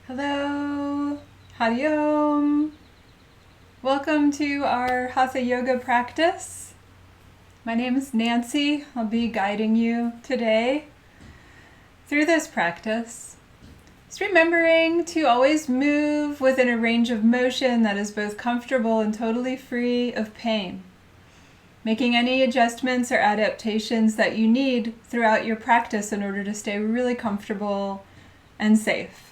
Hello, Hatha Yoga. Welcome to our Hatha Yoga practice. My name is Nancy. I'll be guiding you today through this practice. Just remembering to always move within a range of motion that is both comfortable and totally free of pain. Making any adjustments or adaptations that you need throughout your practice in order to stay really comfortable and safe.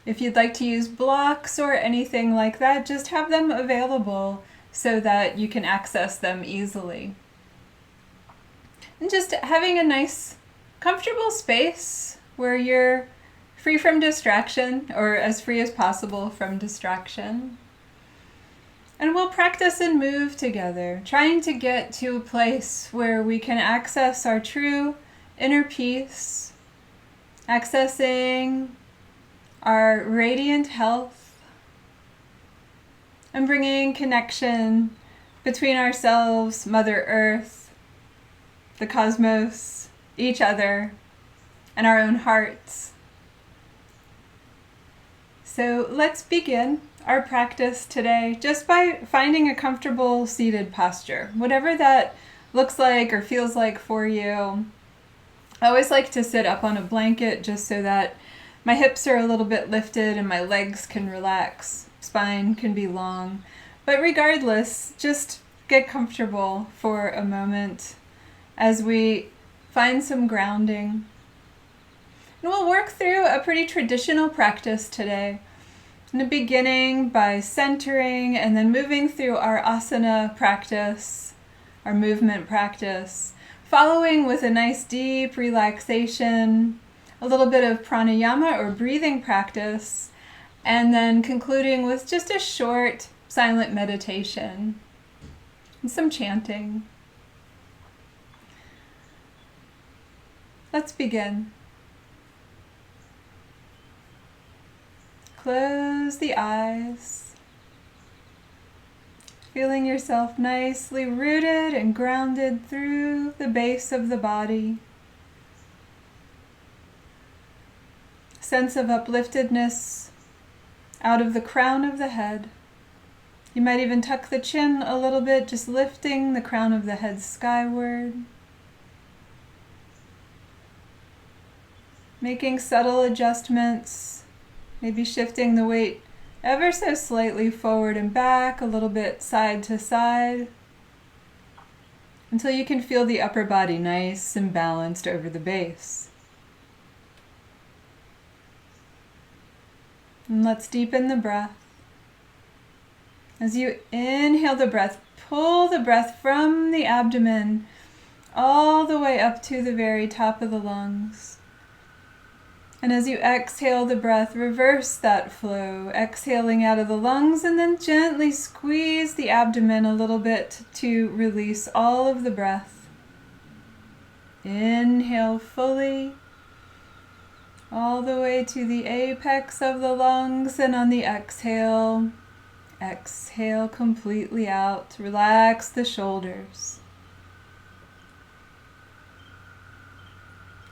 If you'd like to use blocks or anything like that, just have them available so that you can access them easily. And just having a nice, comfortable space where you're free from distraction, or as free as possible from distraction. And we'll practice and move together, trying to get to a place where we can access our true inner peace, accessing our radiant health, and bringing connection between ourselves, Mother Earth, the cosmos, each other, and our own hearts. So let's begin our practice today just by finding a comfortable seated posture, whatever that looks like or feels like for you. I always like to sit up on a blanket just so that my hips are a little bit lifted and my legs can relax. Spine can be long. But regardless, just get comfortable for a moment as we find some grounding. And we'll work through a pretty traditional practice today. In the beginning by centering and then moving through our asana practice, our movement practice, following with a nice deep relaxation, a little bit of pranayama or breathing practice, and then concluding with just a short silent meditation and some chanting. Let's begin. Close the eyes, feeling yourself nicely rooted and grounded through the base of the body. Sense of upliftedness out of the crown of the head. You might even tuck the chin a little bit, just lifting the crown of the head skyward. Making subtle adjustments, maybe shifting the weight ever so slightly forward and back, a little bit side to side, until you can feel the upper body nice and balanced over the base. And let's deepen the breath. As you inhale the breath, pull the breath from the abdomen all the way up to the very top of the lungs. And as you exhale the breath, reverse that flow, exhaling out of the lungs and then gently squeeze the abdomen a little bit to release all of the breath. Inhale fully, all the way to the apex of the lungs, and on the exhale, exhale completely out. Relax the shoulders.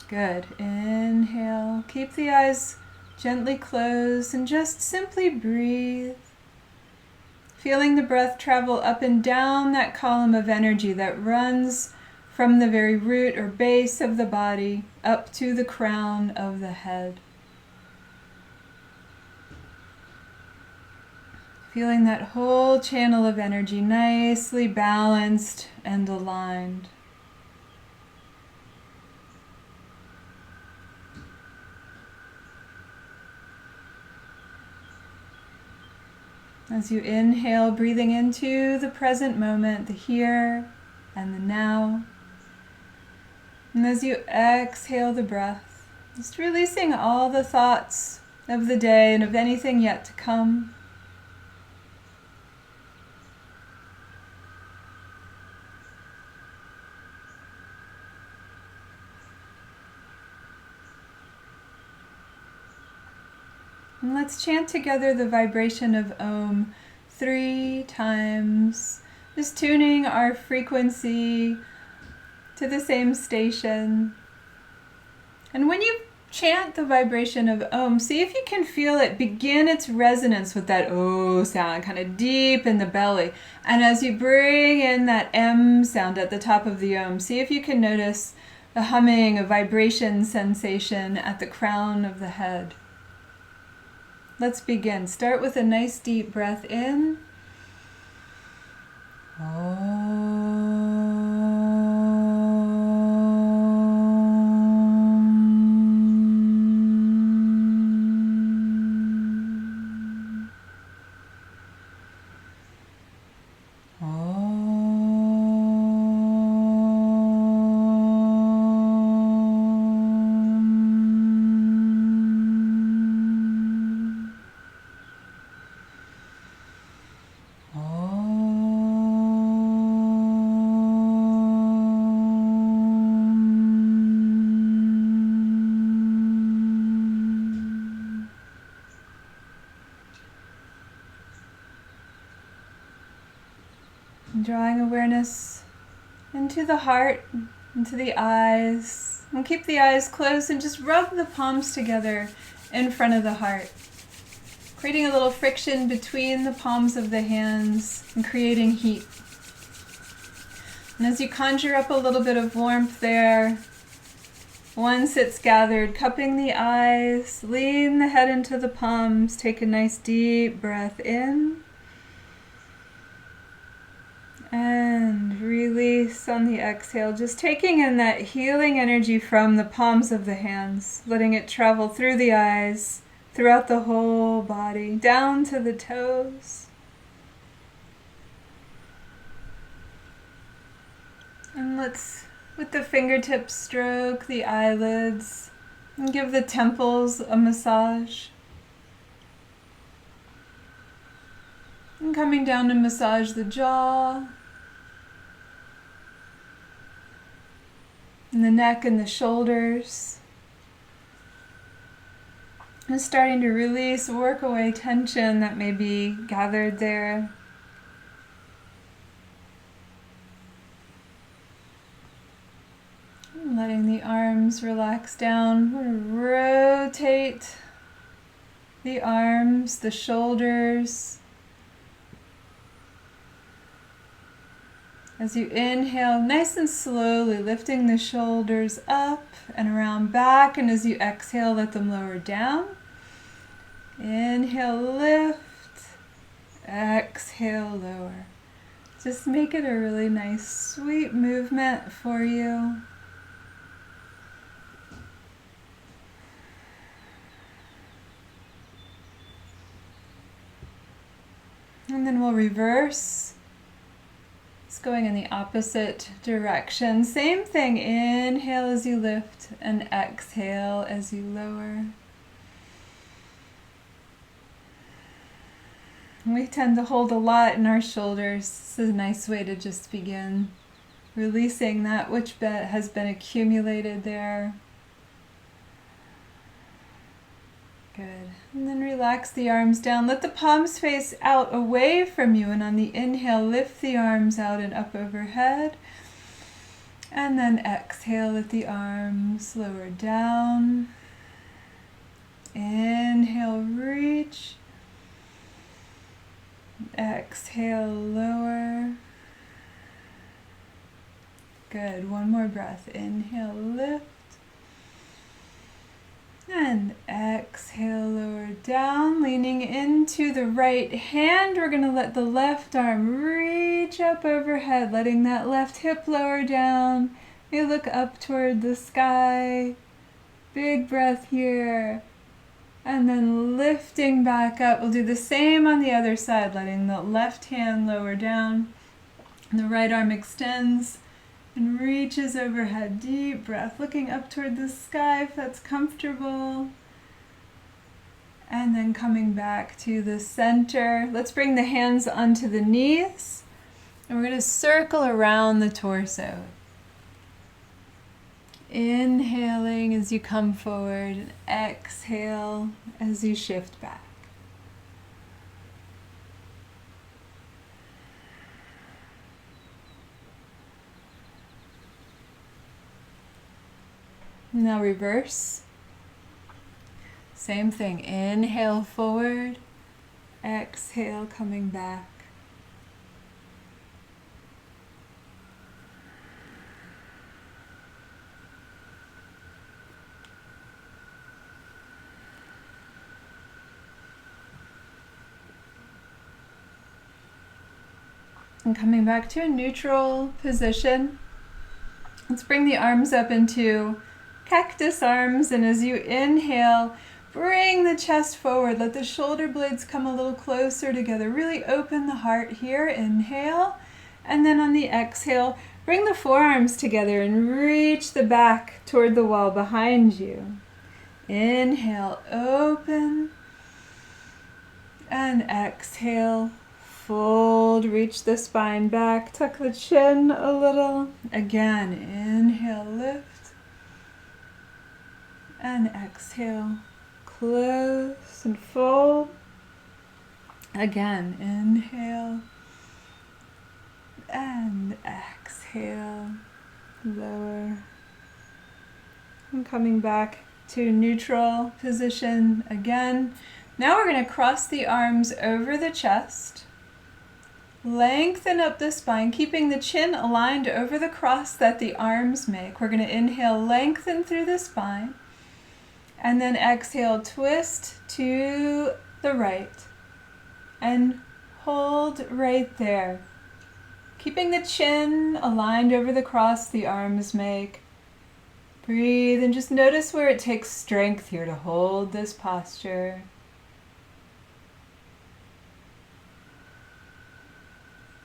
Good. Inhale. Keep the eyes gently closed and just simply breathe. Feeling the breath travel up and down that column of energy that runs from the very root or base of the body up to the crown of the head. Feeling that whole channel of energy nicely balanced and aligned. As you inhale, breathing into the present moment, the here and the now. And as you exhale the breath, just releasing all the thoughts of the day and of anything yet to come. And let's chant together the vibration of Om 3 times, just tuning our frequency to the same station. And when you chant the vibration of Om. See if you can feel it begin its resonance with that O sound, kind of deep in the belly. And as you bring in that M sound at the top of the Om, see if you can notice the humming, a vibration sensation at the crown of the head. Let's begin. Start with a nice deep breath in. Drawing awareness into the heart, into the eyes. And keep the eyes closed and just rub the palms together in front of the heart. Creating a little friction between the palms of the hands and creating heat. And as you conjure up a little bit of warmth there, one sits gathered, cupping the eyes, lean the head into the palms, take a nice deep breath in. And release on the exhale, just taking in that healing energy from the palms of the hands, letting it travel through the eyes, throughout the whole body, down to the toes. And let's, with the fingertips, stroke the eyelids and give the temples a massage. And coming down to massage the jaw, and the neck and the shoulders. And starting to release, work away tension that may be gathered there. And letting the arms relax down. Rotate the arms, the shoulders. As you inhale, nice and slowly lifting the shoulders up and around back, and as you exhale, let them lower down. Inhale, lift. Exhale, lower. Just make it a really nice, sweet movement for you. And then we'll reverse. Going in the opposite direction. Same thing, inhale as you lift and exhale as you lower. We tend to hold a lot in our shoulders. This is a nice way to just begin releasing that which has been accumulated there. Good. And then relax the arms down. Let the palms face out away from you. And on the inhale, lift the arms out and up overhead. And then exhale, let the arms lower down. Inhale, reach. Exhale, lower. Good. One more breath. Inhale, lift. And exhale, lower down, leaning into the right hand. We're going to let the left arm reach up overhead, letting that left hip lower down. You look up toward the sky. Big breath here. And then lifting back up. We'll do the same on the other side, letting the left hand lower down. And the right arm extends and reaches overhead. Deep breath, looking up toward the sky if that's comfortable. And then coming back to the center. Let's bring the hands onto the knees. And we're going to circle around the torso. Inhaling as you come forward and exhale as you shift back. Now reverse. Same thing. Inhale forward. Exhale, coming back. And coming back to a neutral position. Let's bring the arms up into cactus arms, and as you inhale, bring the chest forward. Let the shoulder blades come a little closer together. Really open the heart here. Inhale. And then on the exhale, bring the forearms together and reach the back toward the wall behind you. Inhale, open. And exhale, fold. Reach the spine back. Tuck the chin a little. Again, inhale, lift. And exhale, close and fold. Again, inhale. And exhale, lower. And coming back to neutral position again. Now we're going to cross the arms over the chest. Lengthen up the spine, keeping the chin aligned over the cross that the arms make. We're going to inhale, lengthen through the spine. And then exhale, twist to the right. And hold right there. Keeping the chin aligned over the cross the arms make. Breathe and just notice where it takes strength here to hold this posture.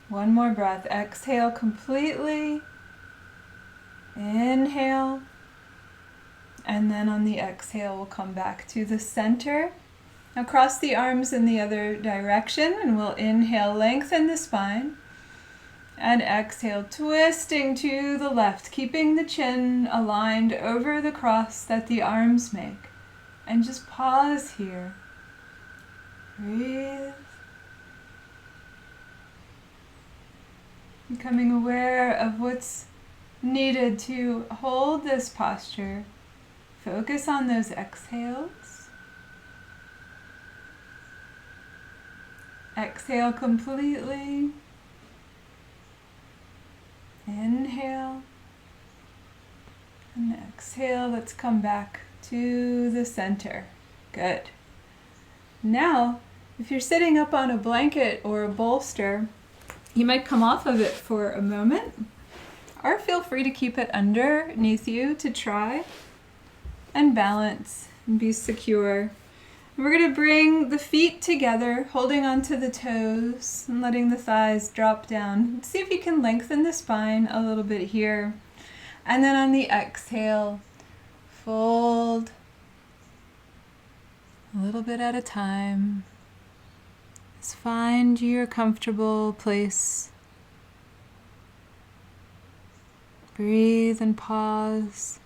One more breath. Exhale completely. Inhale. And then on the exhale, we'll come back to the center. Now cross the arms in the other direction, and we'll inhale, lengthen the spine. And exhale, twisting to the left, keeping the chin aligned over the cross that the arms make. And just pause here. Breathe. Becoming aware of what's needed to hold this posture. Focus on those exhales. Exhale completely. Inhale. And exhale. Let's come back to the center. Good. Now, if you're sitting up on a blanket or a bolster, you might come off of it for a moment, or feel free to keep it underneath you to try and balance and be secure. We're going to bring the feet together, holding onto the toes and letting the thighs drop down. See if you can lengthen the spine a little bit here. And then on the exhale, fold a little bit at a time. Just find your comfortable place. Breathe and pause.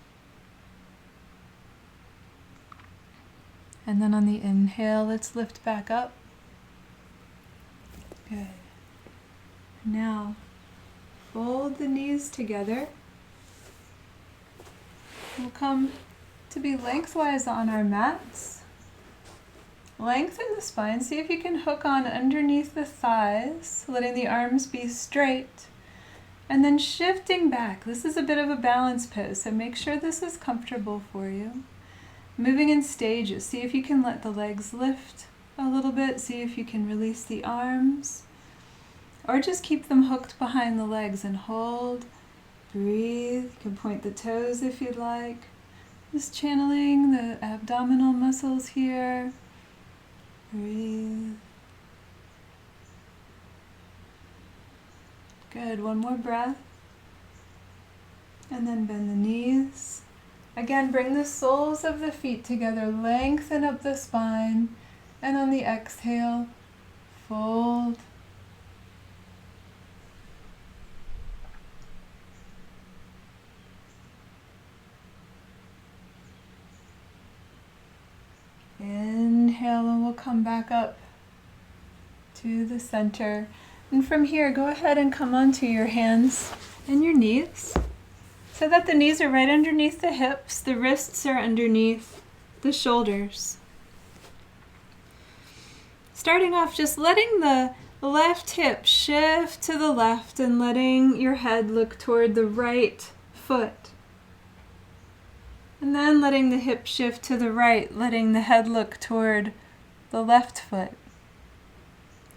And then on the inhale, let's lift back up. Good. Now, fold the knees together. We'll come to be lengthwise on our mats. Lengthen the spine. See if you can hook on underneath the thighs, letting the arms be straight. And then shifting back. This is a bit of a balance pose, so make sure this is comfortable for you. Moving in stages. See if you can let the legs lift a little bit. See if you can release the arms. Or just keep them hooked behind the legs and hold. Breathe. You can point the toes if you'd like. Just channeling the abdominal muscles here. Breathe. Good. One more breath. And then bend the knees. Again, bring the soles of the feet together. Lengthen up the spine. And on the exhale, fold. Inhale, and we'll come back up to the center. And from here, go ahead and come onto your hands and your knees so that the knees are right underneath the hips, the wrists are underneath the shoulders. starting off, just letting the left hip shift to the left and letting your head look toward the right foot. And then letting the hip shift to the right, letting the head look toward the left foot.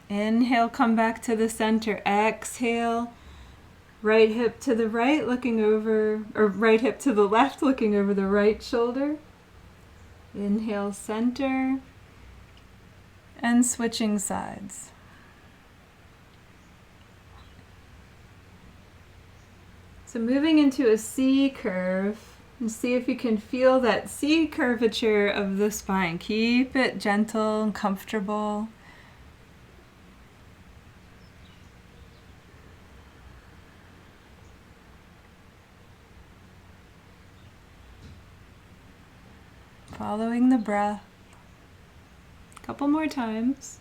Inhale, come back to the center. Exhale, right hip to the right, looking over, or right hip to the left, looking over the right shoulder. Inhale, center, and switching sides. So moving into a C curve, and see if you can feel that C curvature of the spine. Keep it gentle and comfortable. Following the breath. A couple more times.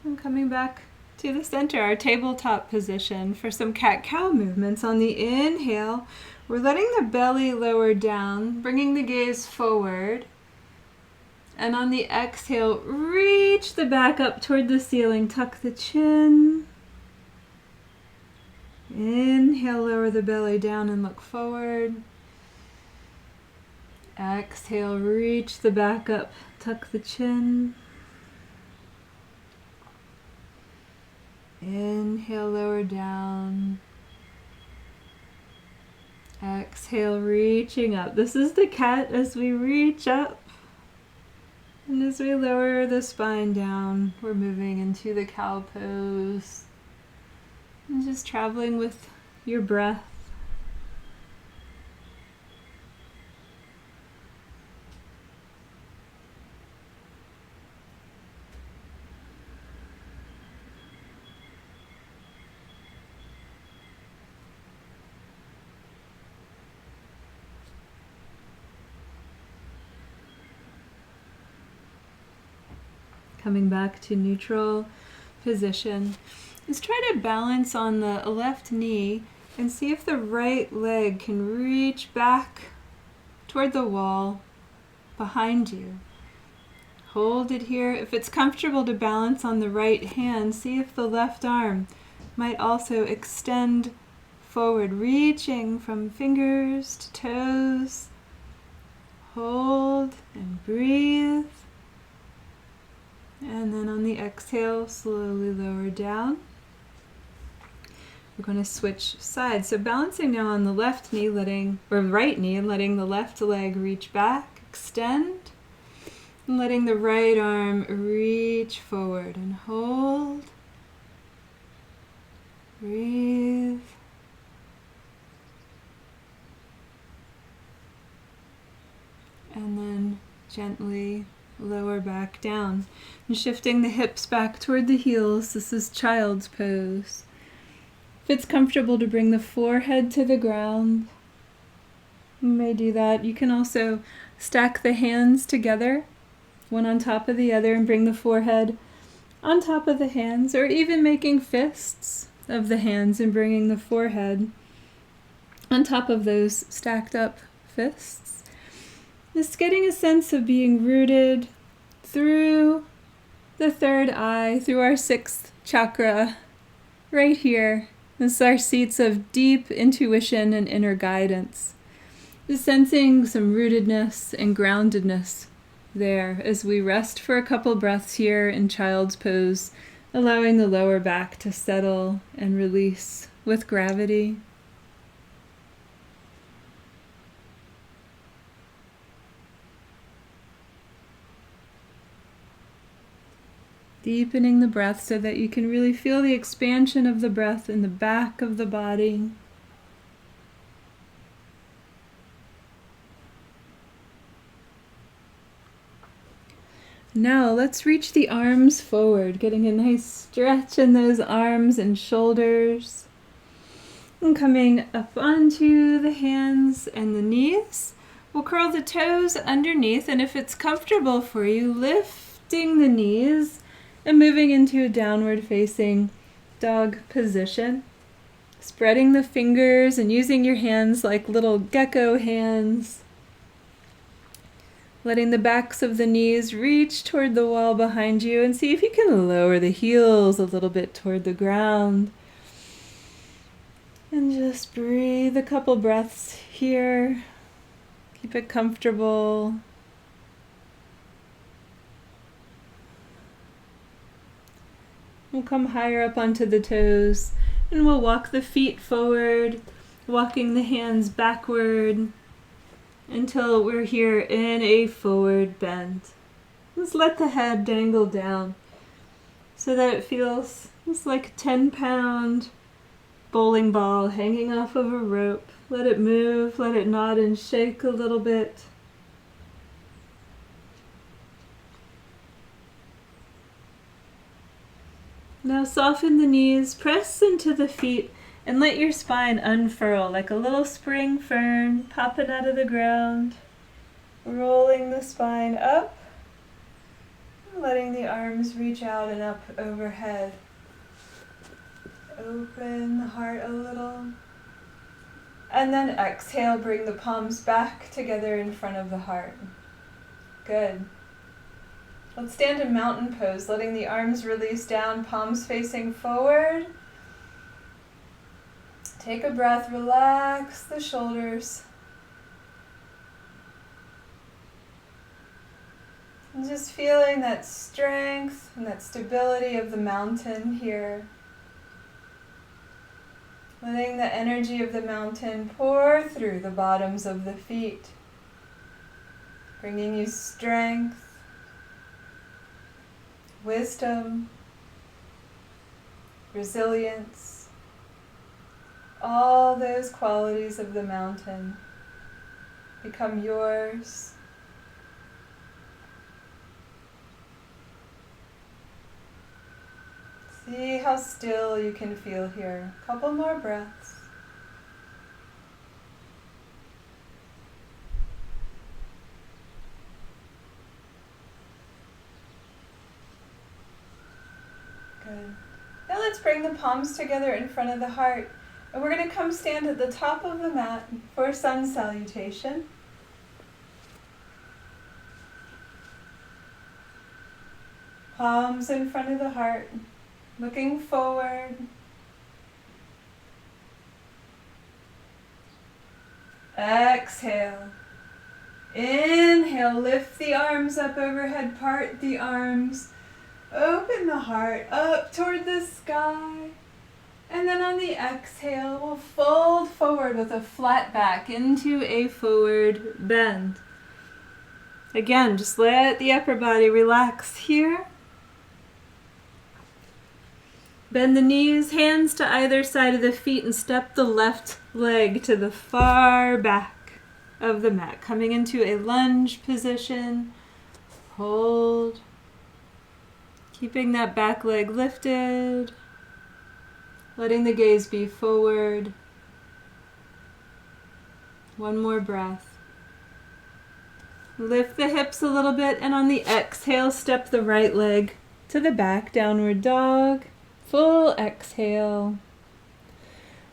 And coming back to the center, our tabletop position for some cat-cow movements. On the inhale, we're letting the belly lower down, bringing the gaze forward. And on the exhale, reach the back up toward the ceiling, tuck the chin. Inhale, lower the belly down and look forward. Exhale, reach the back up, tuck the chin. Inhale, lower down. Exhale, reaching up. This is the cat as we reach up. And as we lower the spine down, we're moving into the cow pose. And just traveling with your breath. Coming back to neutral position. Just try to balance on the left knee and see if the right leg can reach back toward the wall behind you. Hold it here. If it's comfortable to balance on the right hand, see if the left arm might also extend forward, reaching from fingers to toes. Hold and breathe. And then on the exhale, slowly lower down. We're going to switch sides. So balancing now on the left knee, right knee, letting the left leg reach back, extend, and letting the right arm reach forward and hold. Breathe. And then gently lower back down. And shifting the hips back toward the heels. This is child's pose. If it's comfortable to bring the forehead to the ground, you may do that. You can also stack the hands together, one on top of the other, and bring the forehead on top of the hands, or even making fists of the hands and bringing the forehead on top of those stacked up fists. Just getting a sense of being rooted through the third eye, through our sixth chakra, right here. This is our seats of deep intuition and inner guidance. Just sensing some rootedness and groundedness there as we rest for a couple breaths here in child's pose, allowing the lower back to settle and release with gravity. Deepening the breath so that you can really feel the expansion of the breath in the back of the body. Now let's reach the arms forward, getting a nice stretch in those arms and shoulders. And coming up onto the hands and the knees. We'll curl the toes underneath, and if it's comfortable for you, lift lifting the knees and moving into a downward facing dog position. Spreading the fingers and using your hands like little gecko hands. Letting the backs of the knees reach toward the wall behind you, and see if you can lower the heels a little bit toward the ground. And just breathe a couple breaths here. Keep it comfortable. We'll come higher up onto the toes, and we'll walk the feet forward, walking the hands backward until we're here in a forward bend. Just let the head dangle down so that it feels just like a 10-pound bowling ball hanging off of a rope. Let it move, let it nod and shake a little bit. Now soften the knees, press into the feet, and let your spine unfurl like a little spring fern popping out of the ground. Rolling the spine up, letting the arms reach out and up overhead. Open the heart a little. And then exhale, bring the palms back together in front of the heart. Good. Let's stand in mountain pose, letting the arms release down, palms facing forward. Take a breath, relax the shoulders. And just feeling that strength and that stability of the mountain here. Letting the energy of the mountain pour through the bottoms of the feet, bringing you strength, wisdom, resilience, all those qualities of the mountain become yours. See how still you can feel here. A couple more breaths. Good. Now let's bring the palms together in front of the heart. And we're going to come stand at the top of the mat for sun salutation. Palms in front of the heart. Looking forward. Exhale. Inhale, lift the arms up overhead, part the arms. Open the heart up toward the sky. And then on the exhale, we'll fold forward with a flat back into a forward bend. Again, just let the upper body relax here. Bend the knees, hands to either side of the feet, and step the left leg to the far back of the mat. Coming into a lunge position. Hold. Keeping that back leg lifted. Letting the gaze be forward. One more breath. Lift the hips a little bit, and on the exhale, step the right leg to the back, downward dog. Full exhale.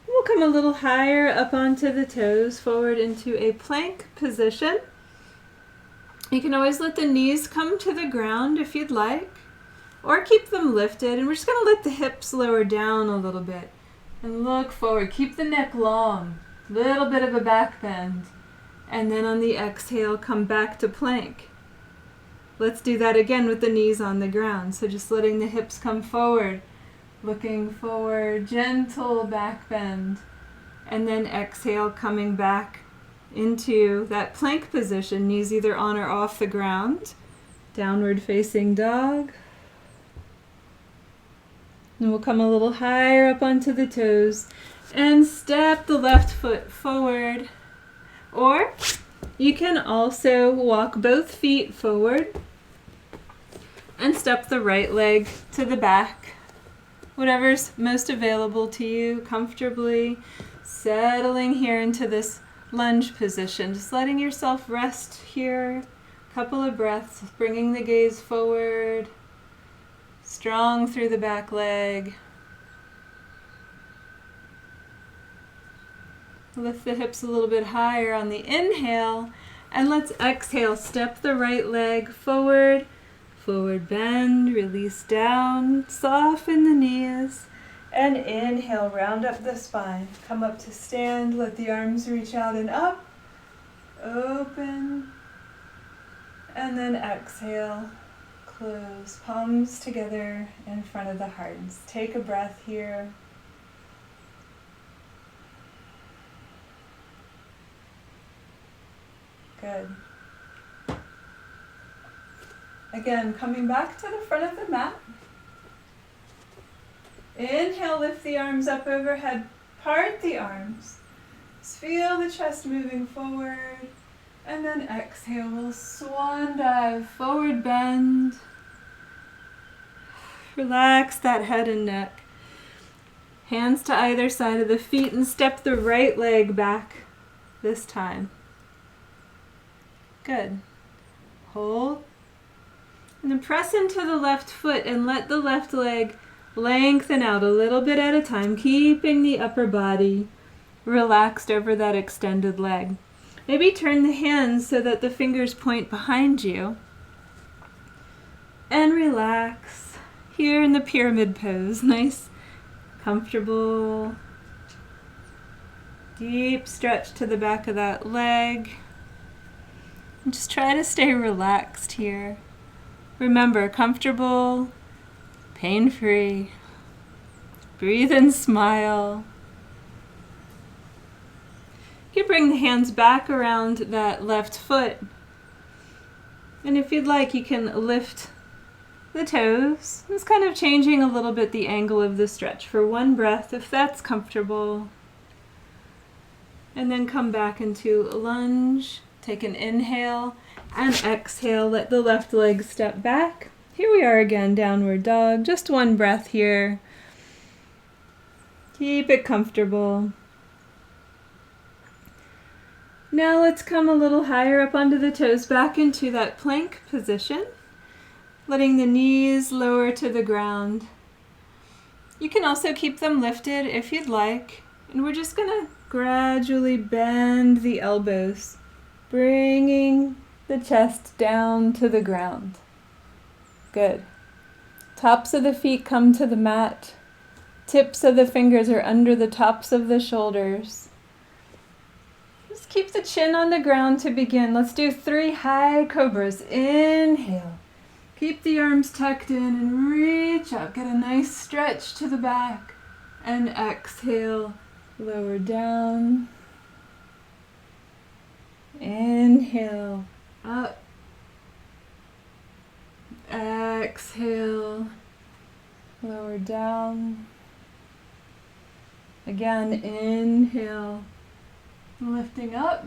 We'll come a little higher up onto the toes, forward into a plank position. You can always let the knees come to the ground if you'd like, or keep them lifted. And we're just going to let the hips lower down a little bit and look forward. Keep the neck long, little bit of a back bend. And then on the exhale, come back to plank. Let's do that again with the knees on the ground. So just letting the hips come forward. Looking forward, gentle back bend, and then exhale, coming back into that plank position, knees either on or off the ground, downward facing dog. And we'll come a little higher up onto the toes and step the left foot forward, or you can also walk both feet forward and step the right leg to the back. Whatever's most available to you, comfortably settling here into this lunge position. Just letting yourself rest here Couple of breaths, bringing the gaze forward, strong through the back leg. Lift the hips a little bit higher on the inhale, and let's exhale. Step the right leg forward, forward bend, release down, soften the knees, and inhale, round up the spine. Come up to stand, let the arms reach out and up, open, and then exhale, close, palms together in front of the heart. Take a breath here. Good. Again, coming back to the front of the mat. Inhale, lift the arms up overhead, part the arms. Just feel the chest moving forward. And then exhale, we'll swan dive, forward bend. Relax that head and neck. Hands to either side of the feet and step the right leg back this time. Good. Hold. And then press into the left foot and let the left leg lengthen out a little bit at a time, keeping the upper body relaxed over that extended leg. Maybe turn the hands so that the fingers point behind you. And relax here in the pyramid pose. Nice, comfortable, deep stretch to the back of that leg. And just try to stay relaxed here. Remember, comfortable, pain-free. Breathe and smile. You can bring the hands back around that left foot. And if you'd like, you can lift the toes. It's kind of changing a little bit the angle of the stretch for one breath, if that's comfortable. And then come back into a lunge. Take an inhale and exhale. Let the left leg step back. Here we are again, downward dog. Just one breath here. Keep it comfortable. Now let's come a little higher up onto the toes, back into that plank position, letting the knees lower to the ground. You can also keep them lifted if you'd like, and we're just going to gradually bend the elbows, bringing the chest down to the ground. Good. Tops of the feet come to the mat. Tips of the fingers are under the tops of the shoulders. Just keep the chin on the ground to begin. Let's do 3 high cobras. Inhale. Keep the arms tucked in and reach up. Get a nice stretch to the back. And exhale. Lower down. Inhale. Up. Exhale. Lower down. Again, inhale. Lifting up.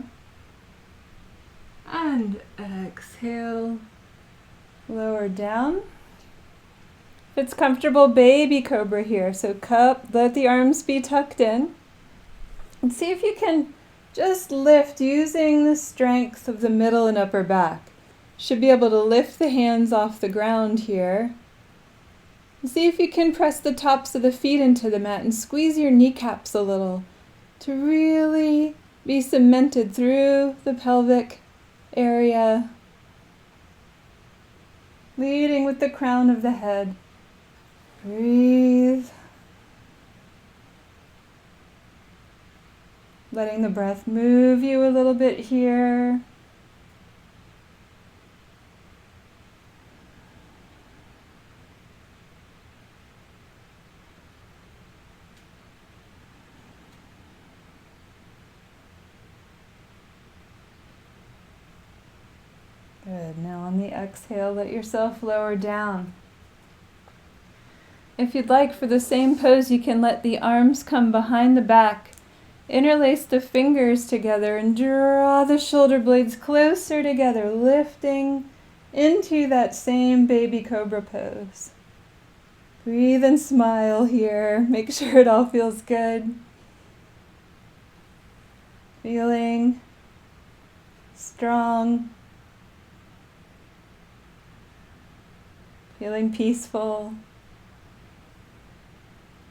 And exhale. Lower down. If it's comfortable, baby cobra here. So let the arms be tucked in. And see if you can just lift using the strength of the middle and upper back. Should be able to lift the hands off the ground here. See if you can press the tops of the feet into the mat and squeeze your kneecaps a little to really be cemented through the pelvic area, leading with the crown of the head. Breathe. Letting the breath move you a little bit here. Good. Now on the exhale, let yourself lower down. If you'd like, for the same pose, you can let the arms come behind the back. Interlace the fingers together and draw the shoulder blades closer together, lifting into that same baby cobra pose. Breathe and smile here. Make sure it all feels good. Feeling strong feeling peaceful.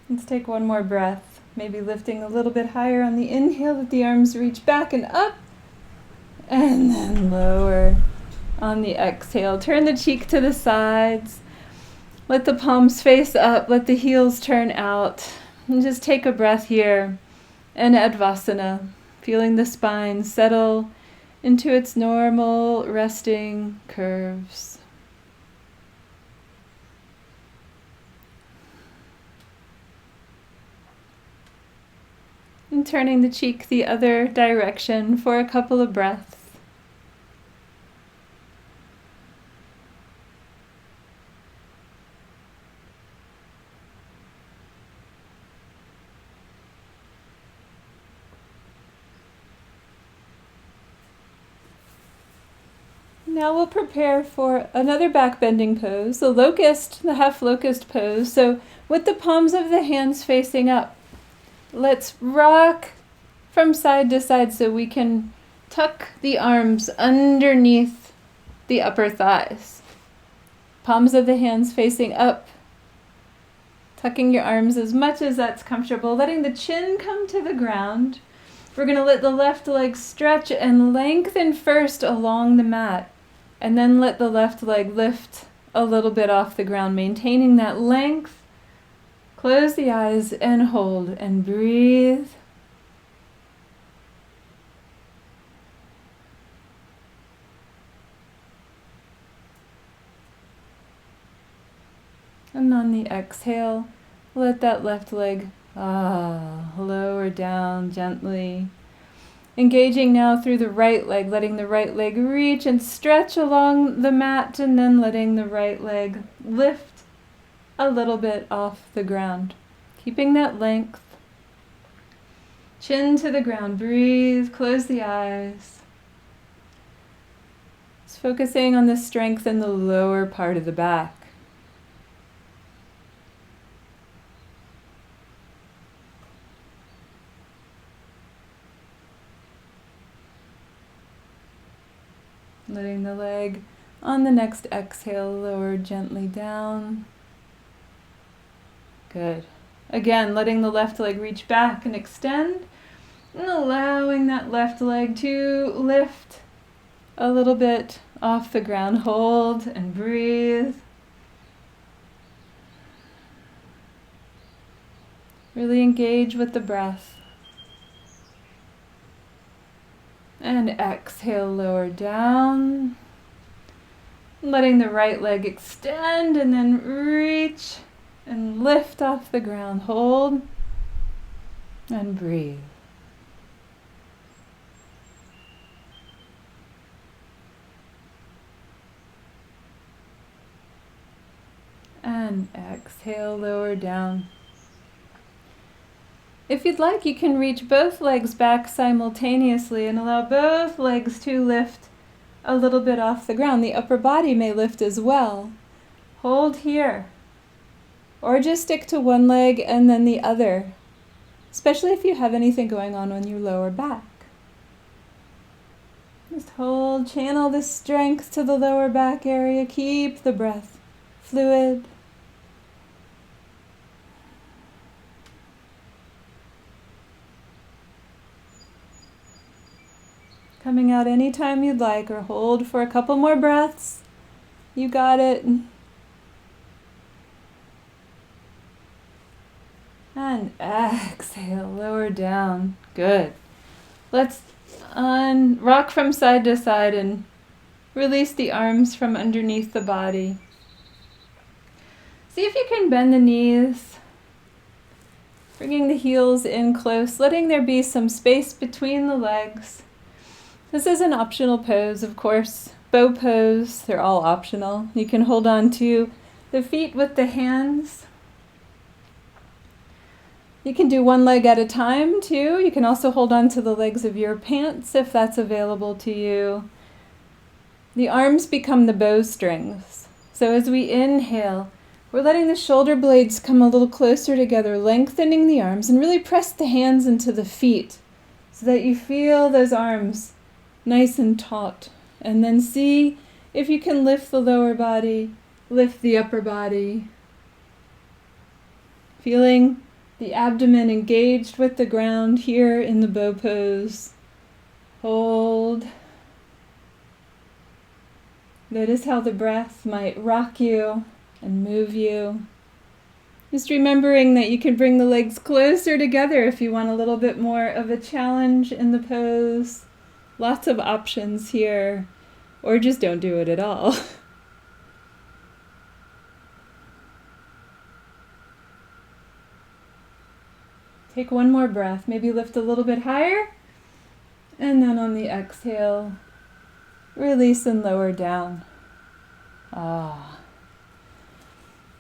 Let's take one more breath, maybe lifting a little bit higher on the inhale, let the arms reach back and up, and then lower on the exhale. Turn the cheek to the sides, let the palms face up, let the heels turn out, and just take a breath here, and Advasana, feeling the spine settle into its normal resting curves. And turning the cheek the other direction for a couple of breaths. Now we'll prepare for another back bending pose, the half locust pose. So with the palms of the hands facing up, let's rock from side to side so we can tuck the arms underneath the upper thighs. Palms of the hands facing up, tucking your arms as much as that's comfortable, letting the chin come to the ground. We're going to let the left leg stretch and lengthen first along the mat, and then let the left leg lift a little bit off the ground, maintaining that length. Close the eyes and hold and breathe. And on the exhale, let that left leg lower down gently. Engaging now through the right leg, letting the right leg reach and stretch along the mat, and then letting the right leg lift a little bit off the ground. Keeping that length. Chin to the ground. Breathe. Close the eyes. Just focusing on the strength in the lower part of the back. Letting the leg on the next exhale lower gently down. Good. Again, letting the left leg reach back and extend, and allowing that left leg to lift a little bit off the ground. Hold and breathe. Really engage with the breath. And exhale, lower down. Letting the right leg extend and then reach and lift off the ground. Hold and breathe. And exhale, lower down. If you'd like, you can reach both legs back simultaneously and allow both legs to lift a little bit off the ground. The upper body may lift as well. Hold here. Or just stick to one leg and then the other, especially if you have anything going on your lower back. Just hold, channel the strength to the lower back area. Keep the breath fluid. Coming out anytime you'd like, or hold for a couple more breaths. You got it. And exhale, lower down. Good. Let's rock from side to side and release the arms from underneath the body. See if you can bend the knees, bringing the heels in close, letting there be some space between the legs. This is an optional pose, of course. Bow pose, they're all optional. You can hold on to the feet with the hands. You can do one leg at a time, too. You can also hold on to the legs of your pants if that's available to you. The arms become the bowstrings. So as we inhale, we're letting the shoulder blades come a little closer together, lengthening the arms, and really press the hands into the feet so that you feel those arms nice and taut. And then see if you can lift the lower body lift the upper body. Feeling the abdomen engaged with the ground here in the bow pose. Hold. Notice how the breath might rock you and move you. Just remembering that you can bring the legs closer together if you want a little bit more of a challenge in the pose. Lots of options here, or just don't do it at all. Take one more breath, maybe lift a little bit higher, and then on the exhale, release and lower down.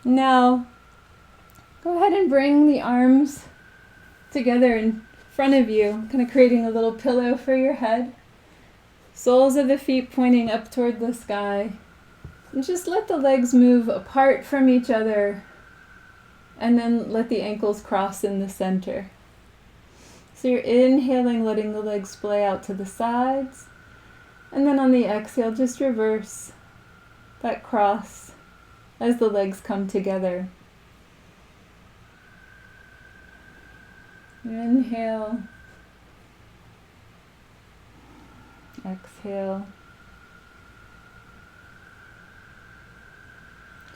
Now, go ahead and bring the arms together in front of you, kind of creating a little pillow for your head. Soles of the feet pointing up toward the sky. And just let the legs move apart from each other, and then let the ankles cross in the center. So you're inhaling, letting the legs splay out to the sides. And then on the exhale, just reverse that cross as the legs come together. Inhale. Exhale.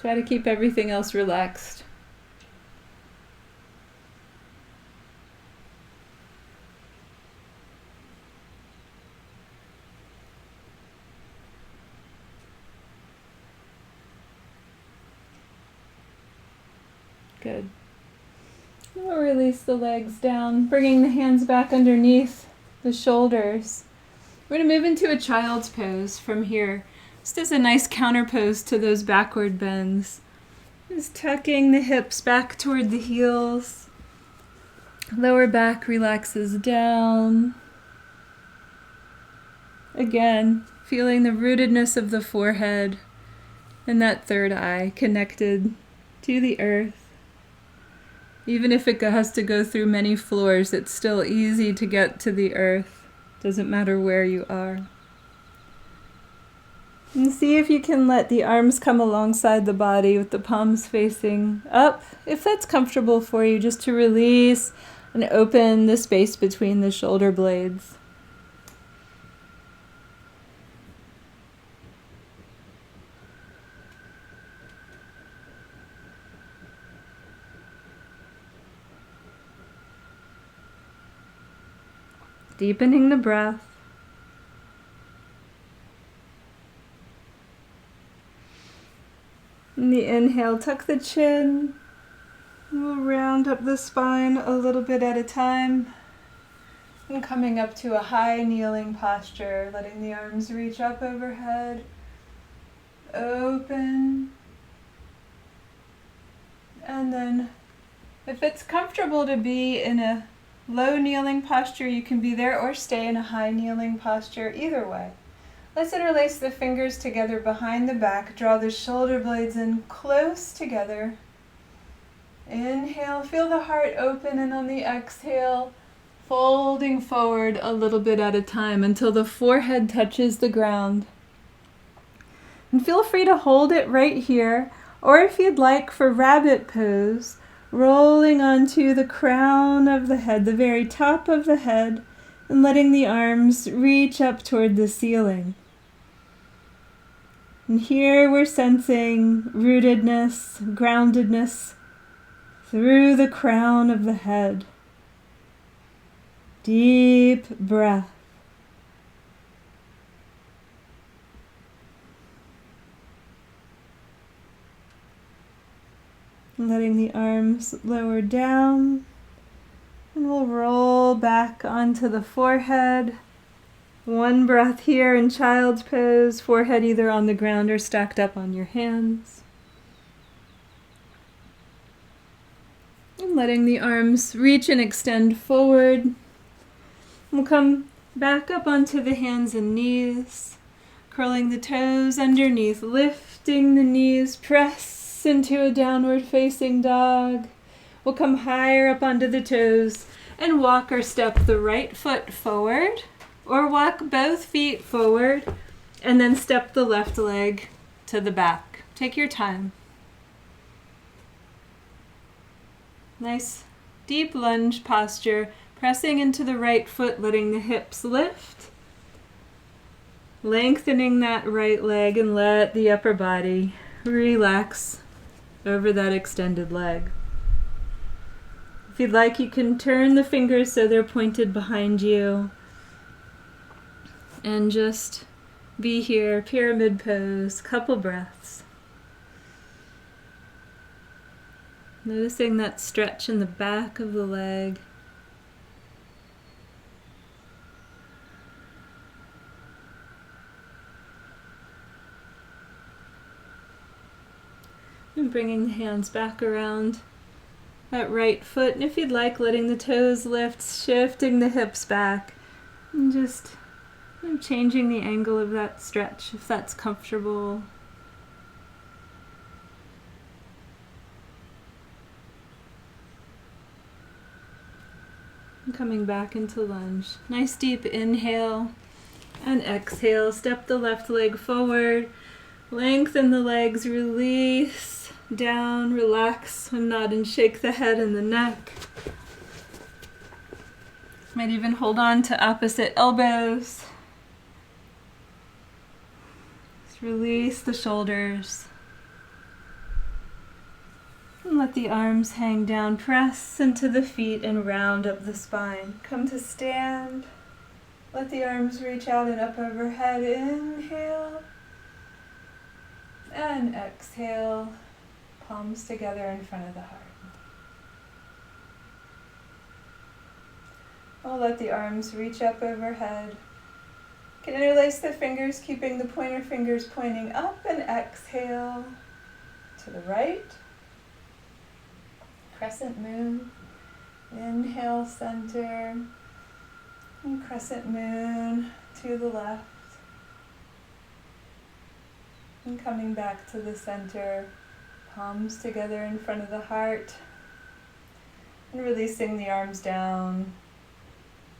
Try to keep everything else relaxed. Good. We'll release the legs down, bringing the hands back underneath the shoulders. We're going to move into a child's pose from here. Just as a nice counter pose to those backward bends. Just tucking the hips back toward the heels. Lower back relaxes down. Again, feeling the rootedness of the forehead and that third eye connected to the earth. Even if it has to go through many floors, it's still easy to get to the earth. Doesn't matter where you are. And see if you can let the arms come alongside the body with the palms facing up. If that's comfortable for you, just to release and open the space between the shoulder blades. Deepening the breath. In the inhale, tuck the chin. We'll round up the spine a little bit at a time. And coming up to a high kneeling posture, letting the arms reach up overhead. Open. And then, if it's comfortable to be in a low kneeling posture, you can be there or stay in a high kneeling posture, either way. Let's interlace the fingers together behind the back. Draw the shoulder blades in close together. Inhale, feel the heart open, and on the exhale, folding forward a little bit at a time until the forehead touches the ground. And feel free to hold it right here, or if you'd like for rabbit pose, rolling onto the crown of the head, the very top of the head, and letting the arms reach up toward the ceiling. And here we're sensing rootedness, groundedness through the crown of the head. Deep breath. Letting the arms lower down, and we'll roll back onto the forehead. One breath here in child's pose, forehead either on the ground or stacked up on your hands. And letting the arms reach and extend forward. We'll come back up onto the hands and knees, curling the toes underneath, lifting the knees, press into a downward facing dog. We'll come higher up onto the toes and walk or step the right foot forward, or walk both feet forward and then step the left leg to the back. Take your time. Nice deep lunge posture, pressing into the right foot, letting the hips lift. Lengthening that right leg and let the upper body relax over that extended leg. If you'd like, you can turn the fingers so they're pointed behind you and just be here, pyramid pose, couple breaths. Noticing that stretch in the back of the leg. And bringing the hands back around that right foot. And if you'd like, letting the toes lift, shifting the hips back. And just changing the angle of that stretch if that's comfortable. And coming back into lunge. Nice deep inhale and exhale. Step the left leg forward. Lengthen the legs, release down, relax and nod and shake the head and the neck. Might even hold on to opposite elbows. Just release the shoulders. And let the arms hang down. Press into the feet and round up the spine. Come to stand. Let the arms reach out and up overhead. Inhale. And exhale, palms together in front of the heart. We'll let the arms reach up overhead. You can interlace the fingers, keeping the pointer fingers pointing up, and exhale to the right. Crescent moon. Inhale, center. And crescent moon to the left. And coming back to the center, palms together in front of the heart, and releasing the arms down,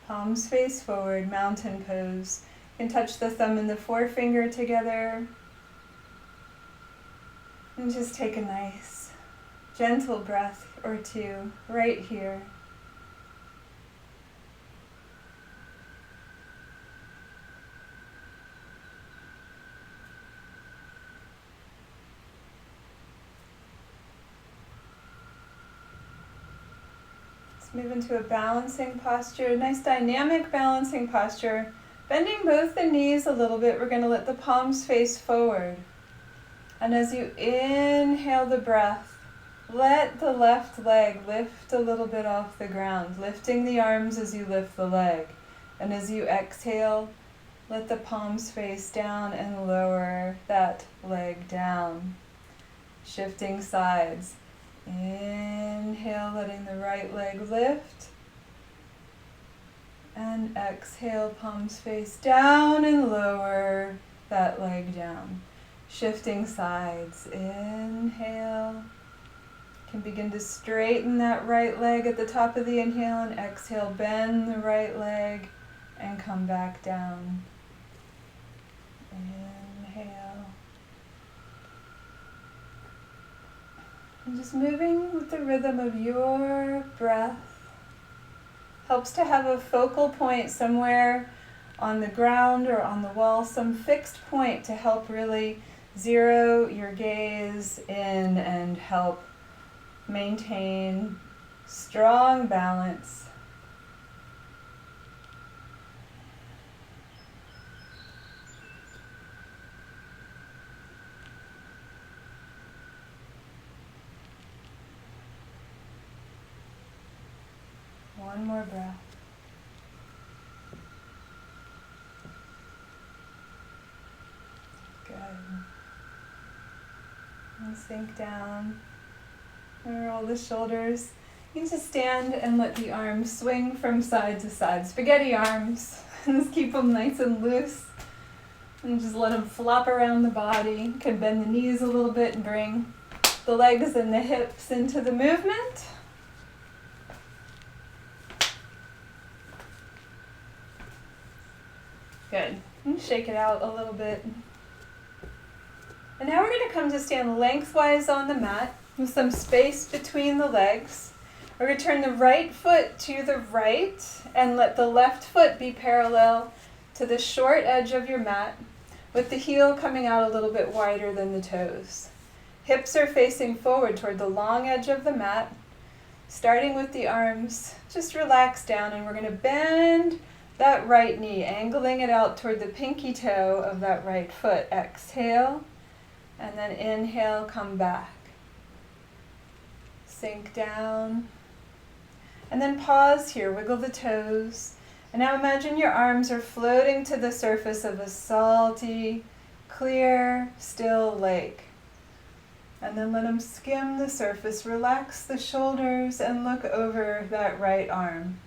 palms face forward, mountain pose. You can touch the thumb and the forefinger together, and just take a nice, gentle breath or two right here. Move into a balancing posture, a nice dynamic balancing posture. Bending both the knees a little bit, we're going to let the palms face forward. And as you inhale the breath, let the left leg lift a little bit off the ground, lifting the arms as you lift the leg. And as you exhale, let the palms face down and lower that leg down. Shifting sides. Inhale, letting the right leg lift. And exhale, palms face down and lower that leg down. Shifting sides. Inhale. You can begin to straighten that right leg at the top of the inhale, and exhale, bend the right leg and come back down. Inhale. And just moving with the rhythm of your breath helps to have a focal point somewhere on the ground or on the wall, some fixed point to help really zero your gaze in and help maintain strong balance. One more breath. Good. And sink down. And roll the shoulders. You can just stand and let the arms swing from side to side. Spaghetti arms. Just keep them nice and loose. And just let them flop around the body. You can bend the knees a little bit and bring the legs and the hips into the movement. Good. And shake it out a little bit. And now we're going to come to stand lengthwise on the mat with some space between the legs. We're going to turn the right foot to the right and let the left foot be parallel to the short edge of your mat, with the heel coming out a little bit wider than the toes. Hips are facing forward toward the long edge of the mat. Starting with the arms, just relax down, and we're going to bend that right knee, angling it out toward the pinky toe of that right foot. Exhale, and then inhale, come back. Sink down. And then pause here, wiggle the toes. And now imagine your arms are floating to the surface of a salty, clear, still lake. And then let them skim the surface. Relax the shoulders and look over that right arm.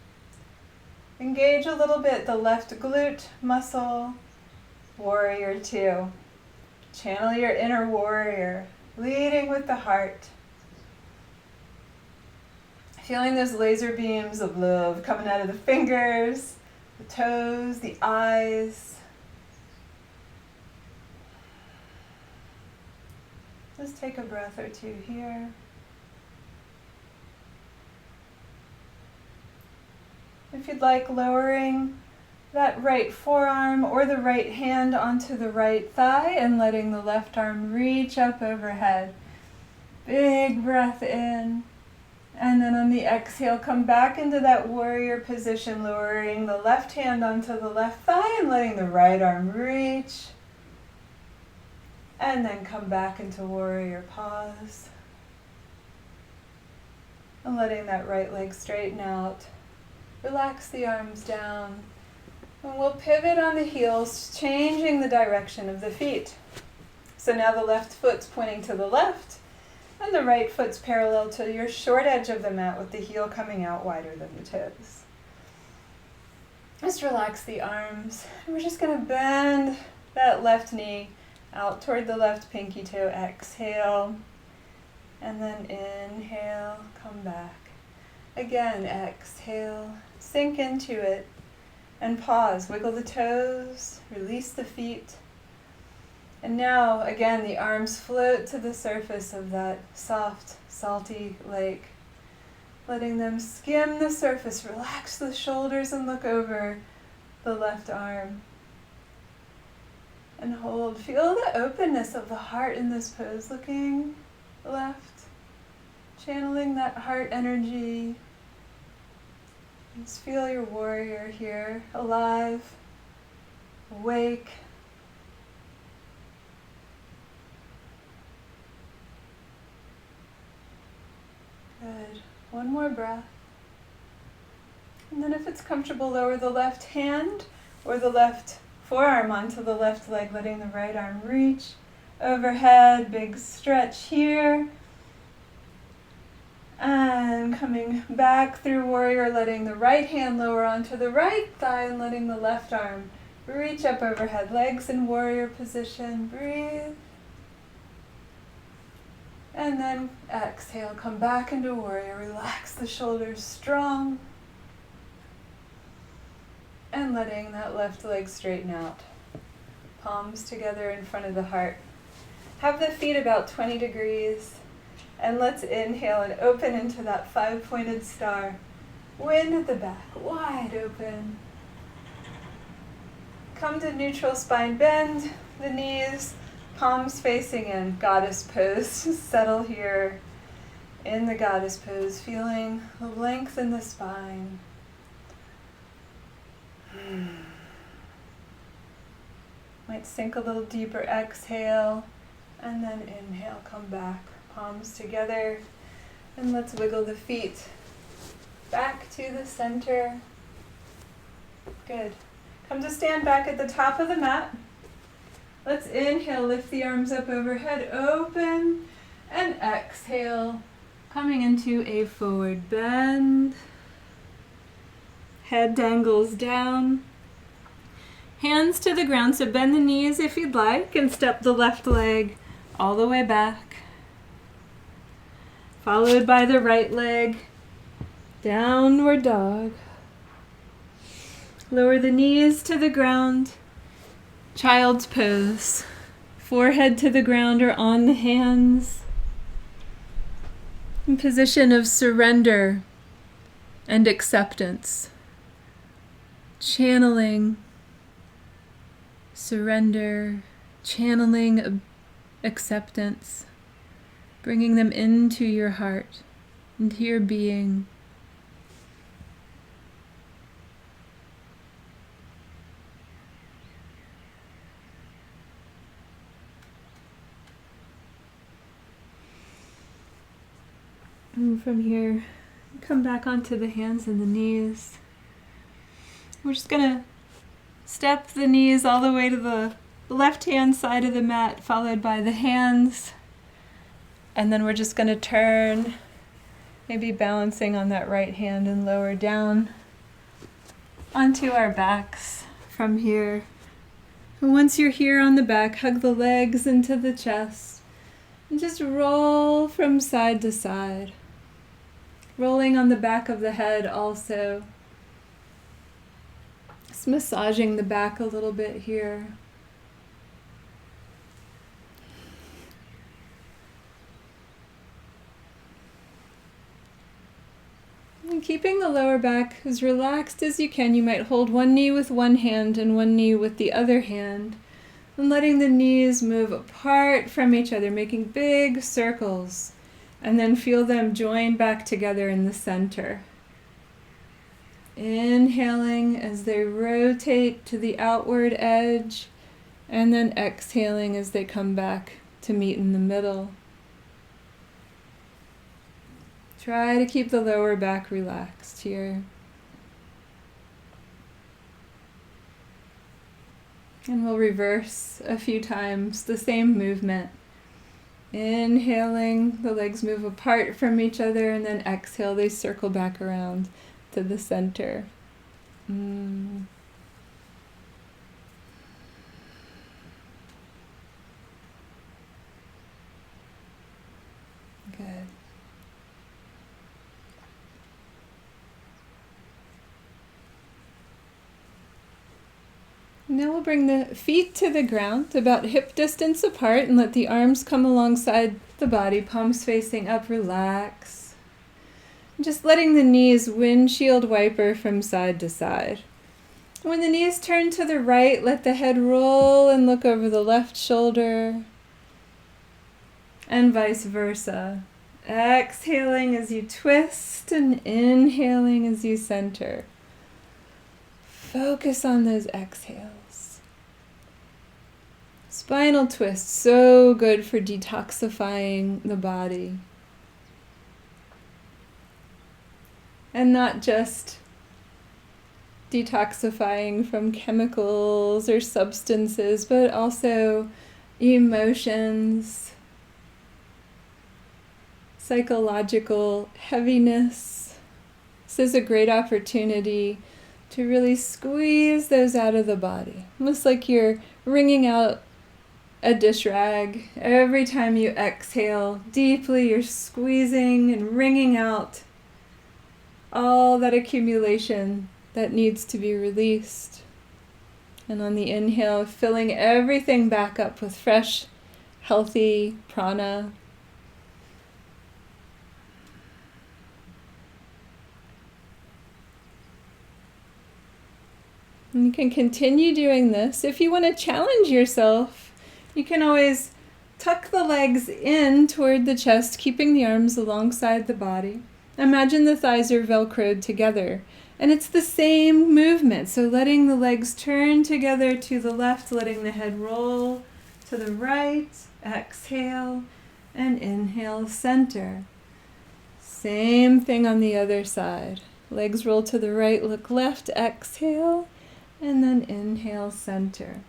Engage a little bit the left glute muscle. Warrior two. Channel your inner warrior, leading with the heart. Feeling those laser beams of love coming out of the fingers, the toes, the eyes. Just take a breath or two here. If you'd like, lowering that right forearm or the right hand onto the right thigh and letting the left arm reach up overhead. Big breath in. And then on the exhale, come back into that warrior position, lowering the left hand onto the left thigh and letting the right arm reach. And then come back into warrior pause. And letting that right leg straighten out. Relax the arms down. And we'll pivot on the heels, changing the direction of the feet. So now the left foot's pointing to the left, and the right foot's parallel to your short edge of the mat with the heel coming out wider than the toes. Just relax the arms. And we're just going to bend that left knee out toward the left pinky toe. Exhale. And then inhale, come back. Again, exhale, sink into it. And pause. Wiggle the toes. Release the feet. And now, again, the arms float to the surface of that soft, salty lake. Letting them skim the surface. Relax the shoulders and look over the left arm. And hold. Feel the openness of the heart in this pose. Looking left. Channeling that heart energy. Just feel your warrior here. Alive. Awake. Good. One more breath. And then if it's comfortable, lower the left hand or the left forearm onto the left leg, letting the right arm reach overhead. Big stretch here. And coming back through warrior, letting the right hand lower onto the right thigh and letting the left arm reach up overhead. Legs in warrior position. Breathe. And then exhale, come back into warrior. Relax the shoulders strong. And letting that left leg straighten out. Palms together in front of the heart. Have the feet about 20 degrees. And let's inhale and open into that 5-pointed star. Wind at the back, wide open. Come to neutral spine, bend the knees. Palms facing in, goddess pose. Just settle here in the goddess pose, feeling the length in the spine. Might sink a little deeper, exhale, and then inhale, come back. Palms together, and let's wiggle the feet back to the center. Good. Come to stand back at the top of the mat. Let's inhale, lift the arms up overhead, open, and exhale, coming into a forward bend. Head dangles down. Hands to the ground, so bend the knees if you'd like, and step the left leg all the way back. Followed by the right leg, downward dog. Lower the knees to the ground, child's pose. forehead to the ground or on the hands. In position of surrender and acceptance. Channeling, surrender, channeling acceptance, bringing them into your heart, into your being. And from here, come back onto the hands and the knees. We're just going to step the knees all the way to the left-hand side of the mat, followed by the hands. And then we're just going to turn, maybe balancing on that right hand and lower down onto our backs from here. And once you're here on the back, hug the legs into the chest and just roll from side to side. Rolling on the back of the head also. Just massaging the back a little bit here. And keeping the lower back as relaxed as you can, you might hold one knee with one hand and one knee with the other hand. And letting the knees move apart from each other, making big circles. And then feel them join back together in the center. Inhaling as they rotate to the outward edge, and then exhaling as they come back to meet in the middle. Try to keep the lower back relaxed here. And we'll reverse a few times the same movement. Inhaling, the legs move apart from each other, and then exhale, they circle back around to the center. Good. Now we'll bring the feet to the ground, about hip distance apart, and let the arms come alongside the body, palms facing up, relax. Just letting the knees windshield wiper from side to side. When the knees turn to the right, let the head roll and look over the left shoulder, and vice versa. Exhaling as you twist and inhaling as you center. Focus on those exhales. Spinal twist, so good for detoxifying the body. And not just detoxifying from chemicals or substances, but also emotions, psychological heaviness. This is a great opportunity to really squeeze those out of the body. Almost like you're wringing out a dish rag. Every time you exhale deeply, you're squeezing and wringing out all that accumulation that needs to be released. And on the inhale, filling everything back up with fresh, healthy prana. And you can continue doing this. If you want to challenge yourself, you can always tuck the legs in toward the chest, keeping the arms alongside the body. Imagine the thighs are velcroed together. And it's the same movement. So letting the legs turn together to the left, letting the head roll to the right. Exhale and inhale, center. Same thing on the other side. Legs roll to the right, look left, exhale. And then inhale, center.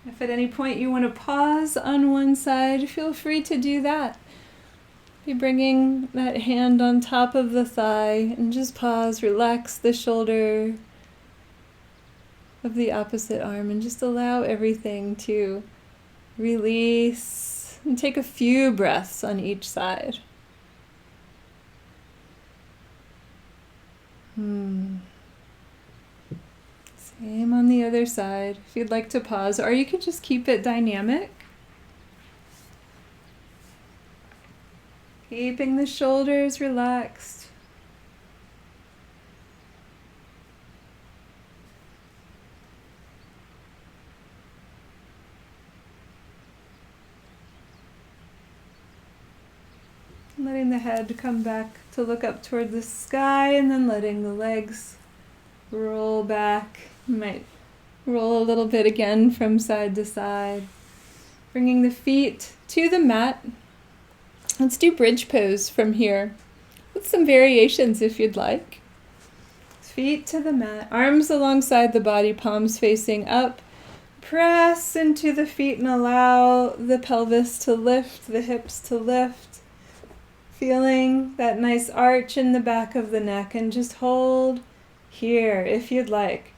If at any point you want to pause on one side, feel free to do that. Be bringing that hand on top of the thigh and just pause, relax the shoulder of the opposite arm and just allow everything to release and take a few breaths on each side. Same on the other side. If you'd like to pause, or you could just keep it dynamic. Keeping the shoulders relaxed. Letting the head come back to look up toward the sky, and then letting the legs roll back. You might roll a little bit again from side to side. Bringing the feet to the mat. Let's do bridge pose from here with some variations if you'd like. Feet to the mat, arms alongside the body, palms facing up. Press into the feet and allow the pelvis to lift, the hips to lift. Feeling that nice arch in the back of the neck, and just hold here if you'd like.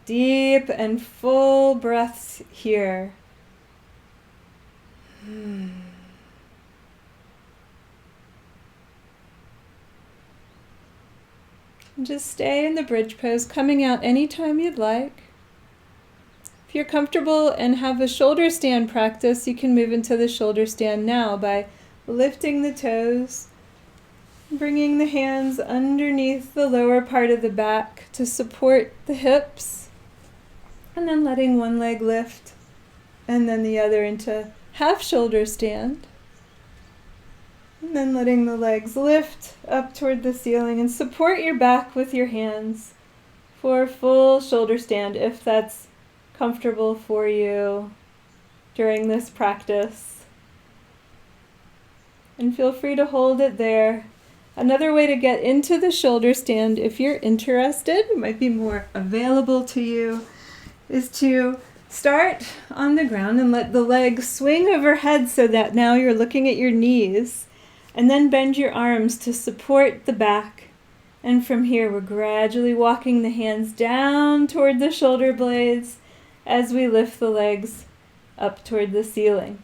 Deep and full breaths here. And just stay in the bridge pose, coming out anytime you'd like. If you're comfortable and have a shoulder stand practice, you can move into the shoulder stand now by lifting the toes, bringing the hands underneath the lower part of the back to support the hips, and then letting one leg lift and then the other into half shoulder stand. And then letting the legs lift up toward the ceiling, and support your back with your hands for full shoulder stand if that's comfortable for you during this practice. And feel free to hold it there. Another way to get into the shoulder stand, if you're interested, it might be more available to you, is to start on the ground and let the legs swing overhead so that now you're looking at your knees. And then bend your arms to support the back. And from here, we're gradually walking the hands down toward the shoulder blades as we lift the legs up toward the ceiling.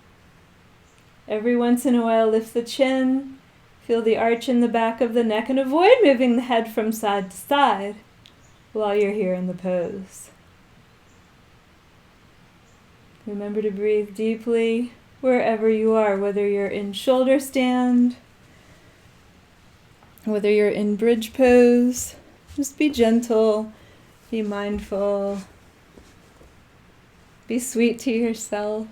Every once in a while, lift the chin, feel the arch in the back of the neck, and avoid moving the head from side to side while you're here in the pose. Remember to breathe deeply wherever you are, whether you're in shoulder stand, whether you're in bridge pose. Just be gentle, be mindful, be sweet to yourself.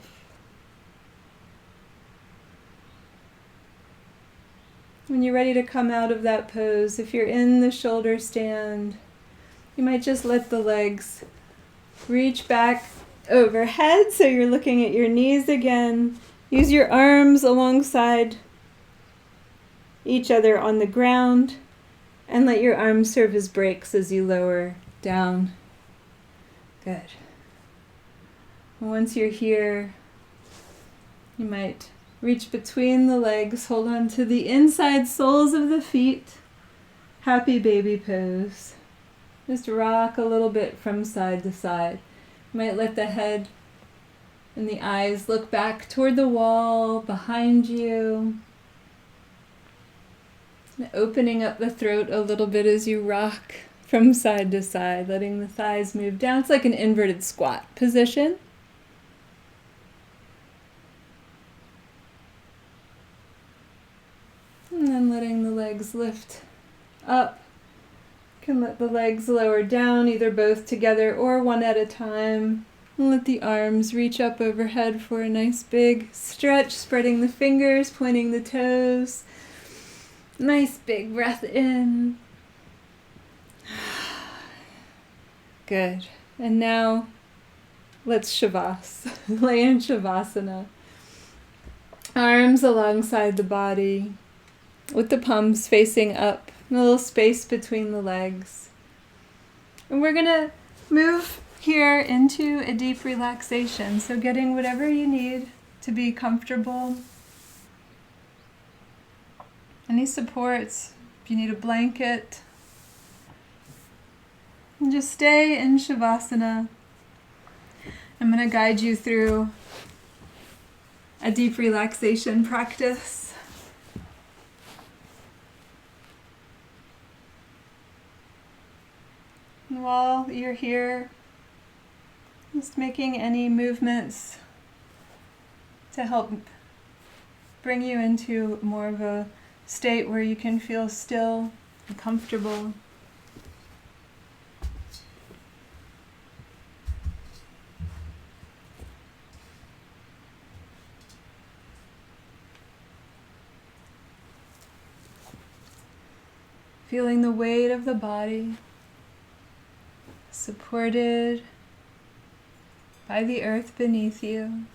When you're ready to come out of that pose, if you're in the shoulder stand, you might just let the legs reach back overhead so you're looking at your knees again. Use your arms alongside each other on the ground, and let your arms serve as brakes as you lower down. Good. Once you're here, you might reach between the legs, hold on to the inside soles of the feet. Happy baby pose. Just rock a little bit from side to side. You might let the head and the eyes look back toward the wall behind you. Opening up the throat a little bit as you rock from side to side, letting the thighs move down. It's like an inverted squat position. And then letting the legs lift up. You can let the legs lower down, either both together or one at a time. And let the arms reach up overhead for a nice big stretch, spreading the fingers, pointing the toes. Nice big breath in. Good. And now let's shavas. Lay in shavasana. Arms alongside the body with the palms facing up. A little space between the legs. And we're going to move here into a deep relaxation. So getting whatever you need to be comfortable. Any supports, if you need a blanket. And just stay in Shavasana. I'm going to guide you through a deep relaxation practice. And while you're here, Just making any movements to help bring you into more of a state where you can feel still and comfortable. Feeling the weight of the body supported by the earth beneath you.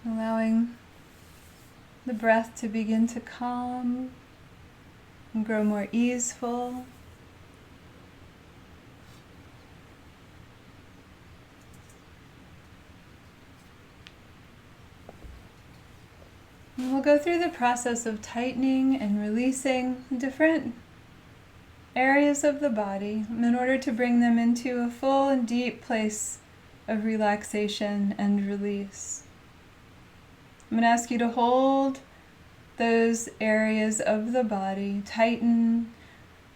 Allowing the breath to begin to calm and grow more easeful. And we'll go through the process of tightening and releasing different areas of the body in order to bring them into a full and deep place of relaxation and release. I'm going to ask you to hold those areas of the body, tighten.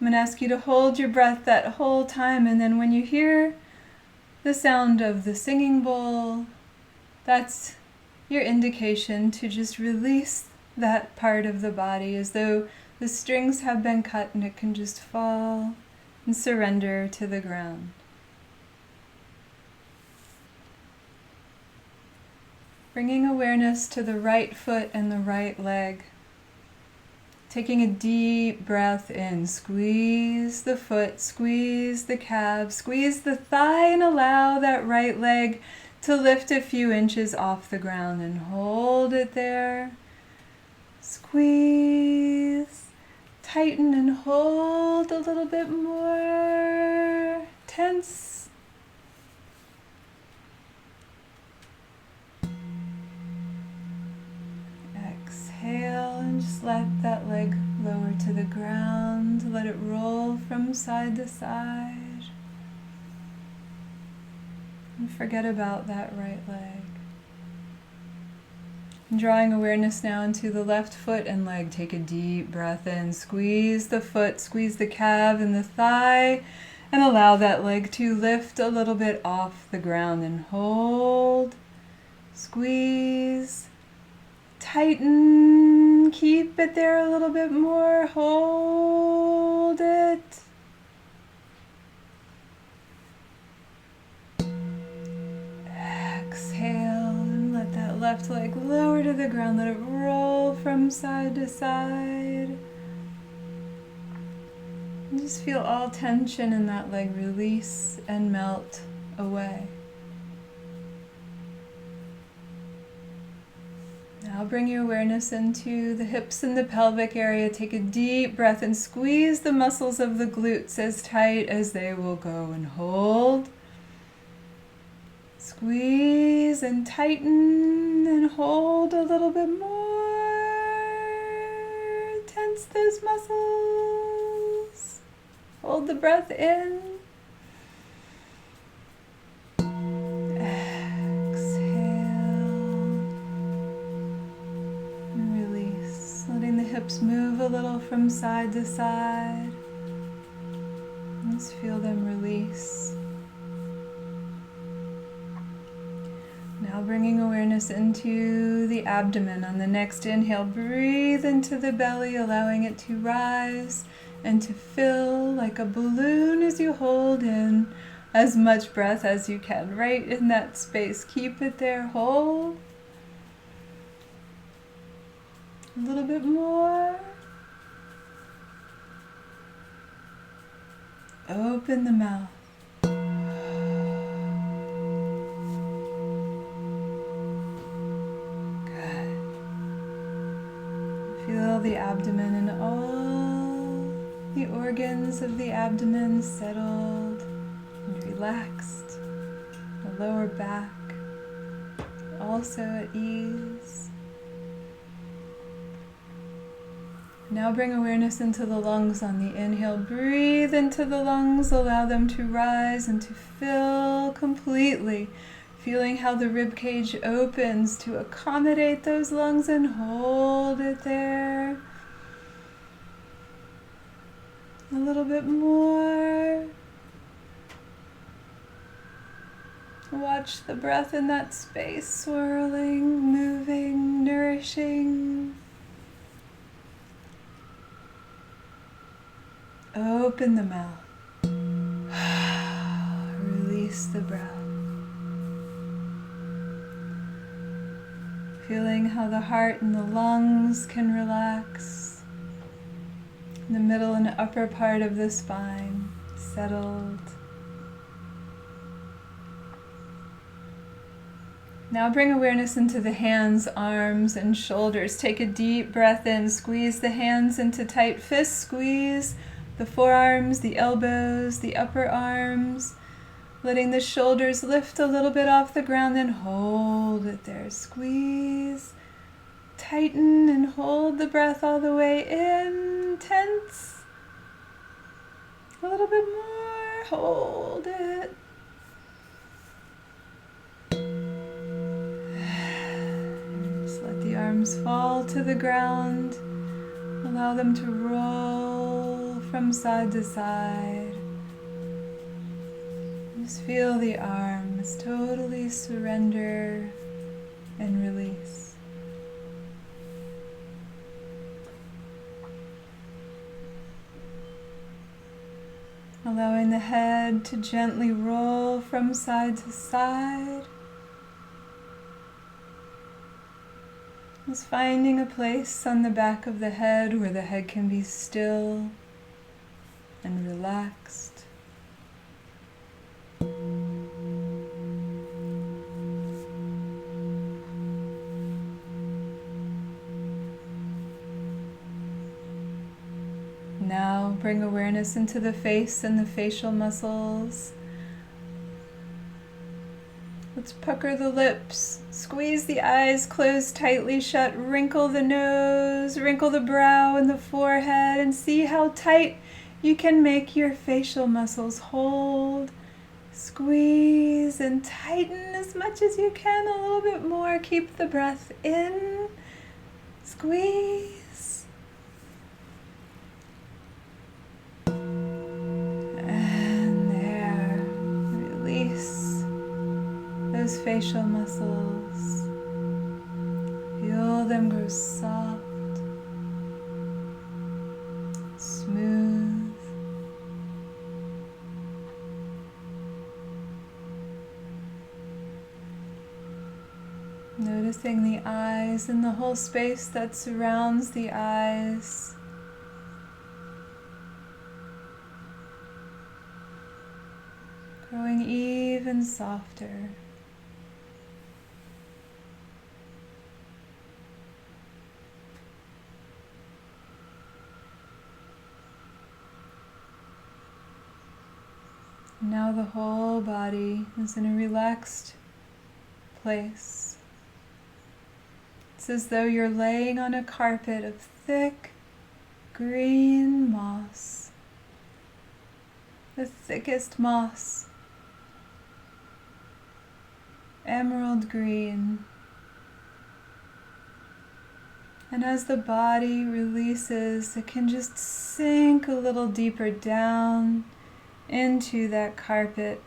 I'm going to ask you to hold your breath that whole time, and then when you hear the sound of the singing bowl, that's your indication to just release that part of the body as though the strings have been cut and it can just fall and surrender to the ground. Bringing awareness to the right foot and the right leg. Taking a deep breath in. Squeeze the foot, squeeze the calf, squeeze the thigh, and allow that right leg to lift a few inches off the ground and hold it there. Squeeze, tighten and hold a little bit more. Tense. Exhale and just let that leg lower to the ground. Let it roll from side to side. And forget about that right leg. And drawing awareness now into the left foot and leg. Take a deep breath in. Squeeze the foot, squeeze the calf and the thigh, and allow that leg to lift a little bit off the ground and hold. Squeeze. Tighten, keep it there a little bit more, hold it. Exhale and let that left leg lower to the ground, let it roll from side to side. And just feel all tension in that leg release and melt away. Now bring your awareness into the hips and the pelvic area. Take a deep breath and squeeze the muscles of the glutes as tight as they will go and hold. Squeeze and tighten and hold a little bit more. Tense those muscles. Hold the breath in. Move a little from side to side. Just feel them release. Now bringing awareness into the abdomen. On the next inhale, breathe into the belly, allowing it to rise and to fill like a balloon as you hold in as much breath as you can. Right in that space. Keep it there. Hold. A little bit more. Open the mouth. Good. Feel the abdomen and all the organs of the abdomen settled and relaxed. The lower back also at ease. Now bring awareness into the lungs on the inhale. Breathe into the lungs, allow them to rise and to fill completely. Feeling how the rib cage opens to accommodate those lungs, and hold it there. A little bit more. Watch the breath in that space, swirling, moving, nourishing. Open the mouth. Release the breath. Feeling how the heart and the lungs can relax. The middle and upper part of the spine settled. Now bring awareness into the hands, arms, and shoulders. Take a deep breath in. Squeeze the hands into tight fists. Squeeze the forearms, the elbows, the upper arms. Letting the shoulders lift a little bit off the ground, then hold it there. Squeeze, tighten, and hold the breath all the way in. Tense. A little bit more. Hold it. Just let the arms fall to the ground. Allow them to roll from side to side. Just feel the arms totally surrender and release. Allowing the head to gently roll from side to side. Just finding a place on the back of the head where the head can be still and relaxed. Now bring awareness into the face and the facial muscles. Let's pucker the lips, squeeze the eyes closed tightly shut, wrinkle the nose, wrinkle the brow and the forehead, and see how tight you can make your facial muscles. Hold, squeeze, and tighten as much as you can, a little bit more. Keep the breath in, squeeze. Those facial muscles, feel them grow soft, smooth. Noticing the eyes and the whole space that surrounds the eyes. Growing even softer. Now the whole body is in a relaxed place. It's as though you're laying on a carpet of thick green moss. The thickest moss. Emerald green. And as the body releases, it can just sink a little deeper down into that carpet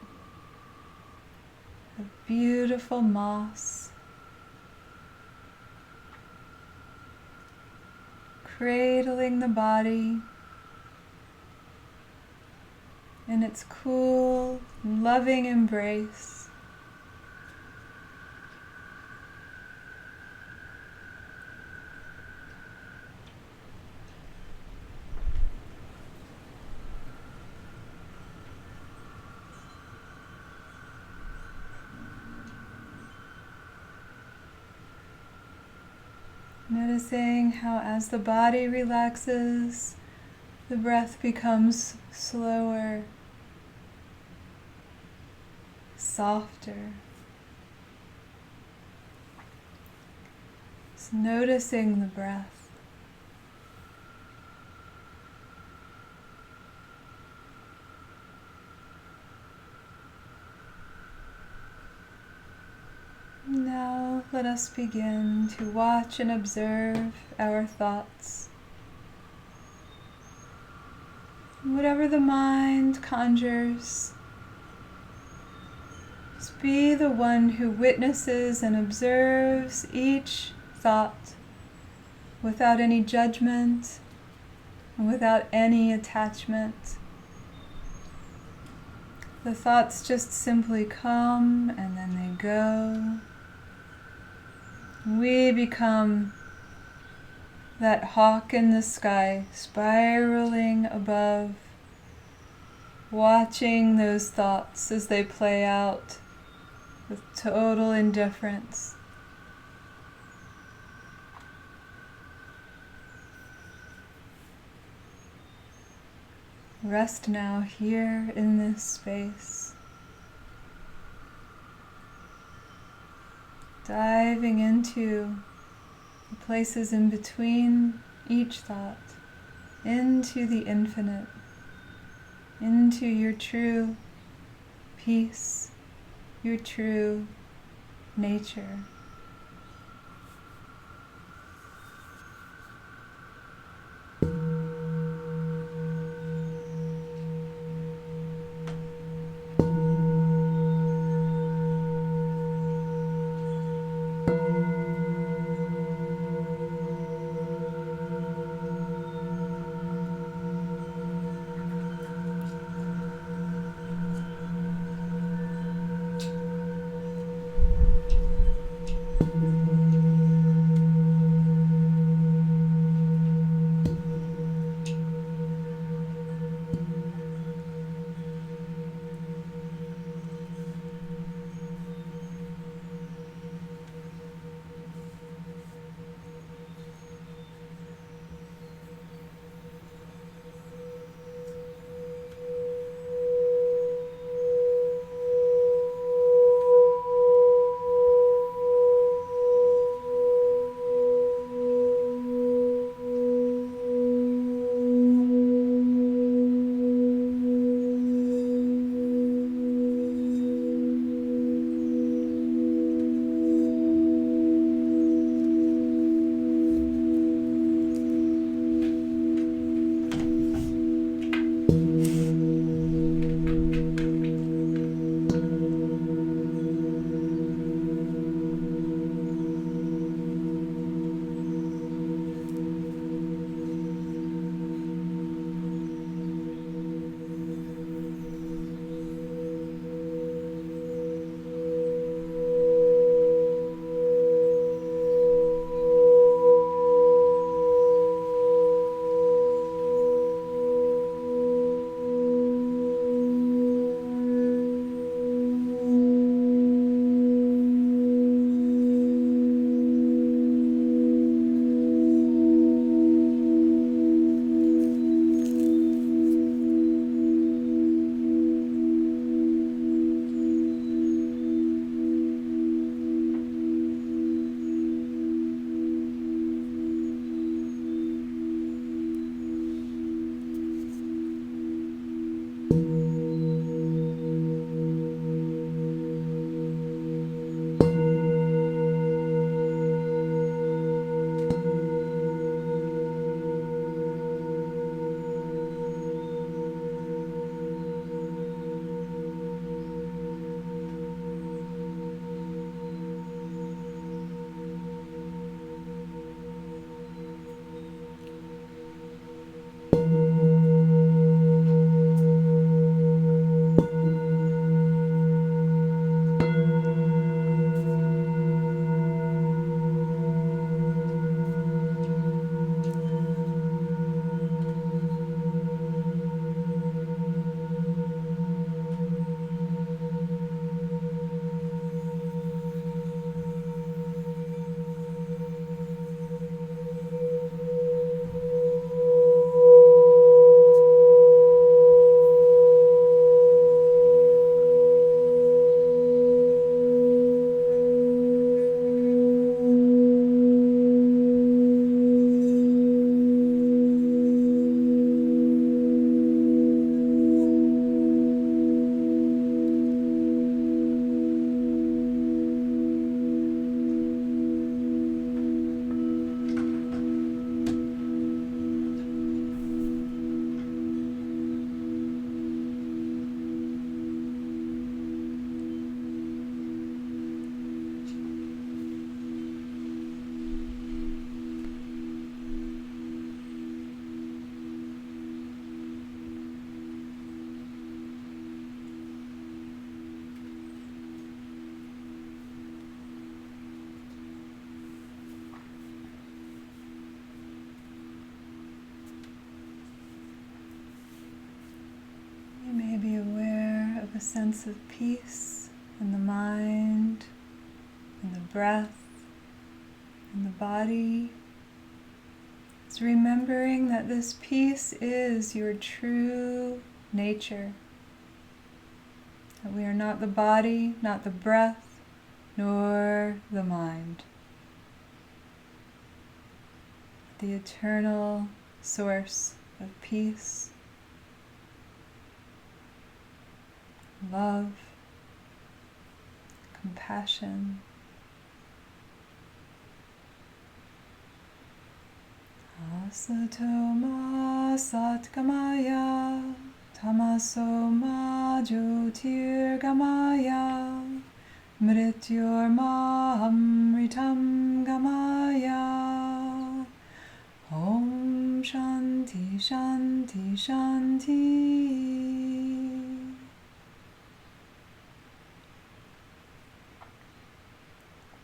of beautiful moss, cradling the body in its cool, loving embrace. Noticing how as the body relaxes, the breath becomes slower, softer. Just noticing the breath. let us begin to watch and observe our thoughts. Whatever the mind conjures, just be the one who witnesses and observes each thought without any judgment and without any attachment. The thoughts just simply come and then they go. We become that hawk in the sky, spiraling above, watching those thoughts as they play out with total indifference. Rest now here in this space, diving into the places in between each thought, into the infinite, into your true peace, your true nature. sense of peace in the mind, in the breath, in the body. It's remembering that this peace is your true nature. That we are not the body, not the breath, nor the mind. The eternal source of peace, love, compassion. Asato ma satgamaya, tamaso ma jyotirgamaya, mrityorma amritam gamaya. Om Shanti Shanti Shanti.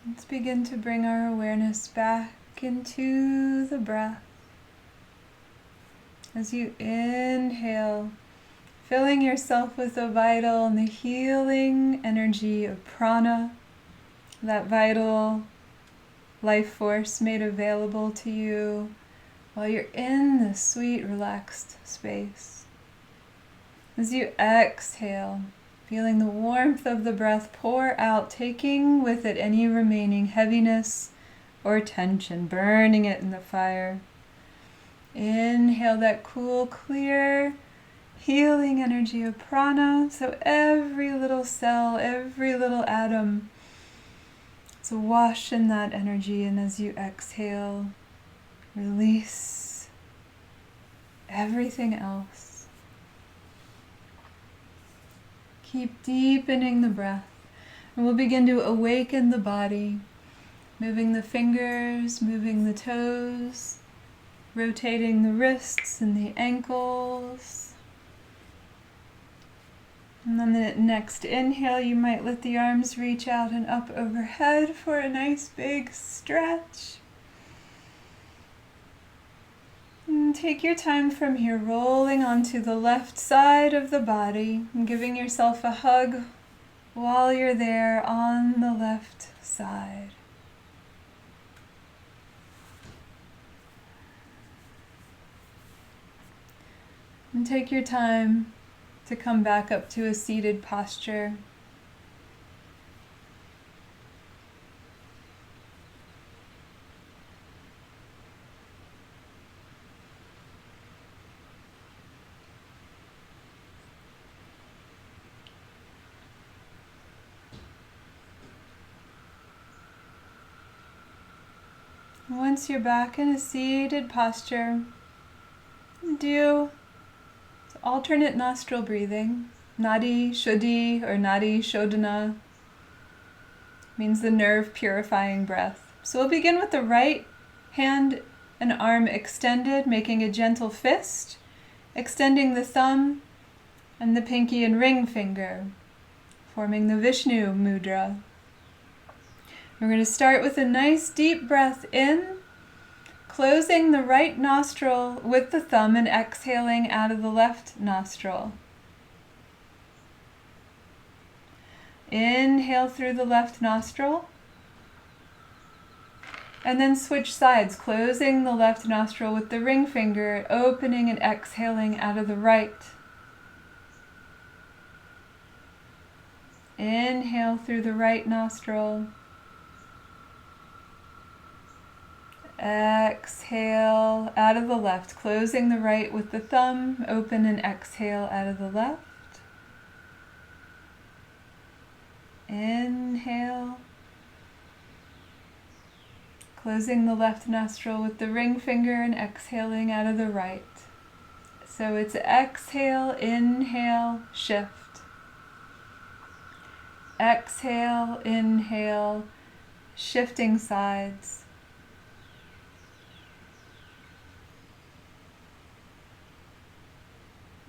Let's begin to bring our awareness back into the breath. As you inhale, filling yourself with the vital and the healing energy of prana, that vital life force made available to you while you're in this sweet, relaxed space. As you exhale, feeling the warmth of the breath pour out, taking with it any remaining heaviness or tension, burning it in the fire. Inhale that cool, clear, healing energy of prana, so every little cell, every little atom is awash in that energy, and as you exhale, release everything else. Keep deepening the breath, and we'll begin to awaken the body, moving the fingers, moving the toes, rotating the wrists and the ankles. And then the next inhale, you might let the arms reach out and up overhead for a nice big stretch. And take your time from here, rolling onto the left side of the body and giving yourself a hug while you're there on the left side. And take your time to come back up to a seated posture. Once you're back in a seated posture, do alternate nostril breathing. Nadi Shuddhi or Nadi Shodhana means the nerve purifying breath. So we'll begin with the right hand and arm extended, making a gentle fist, extending the thumb and the pinky and ring finger, forming the Vishnu mudra. We're going to start with a nice deep breath in, closing the right nostril with the thumb and exhaling out of the left nostril. Inhale through the left nostril, and then switch sides, closing the left nostril with the ring finger, opening and exhaling out of the right. Inhale through the right nostril. Exhale out of the left, closing the right with the thumb, open and exhale out of the left. Inhale, closing the left nostril with the ring finger and exhaling out of the right. So it's exhale, inhale, shift. Exhale, inhale, shifting sides.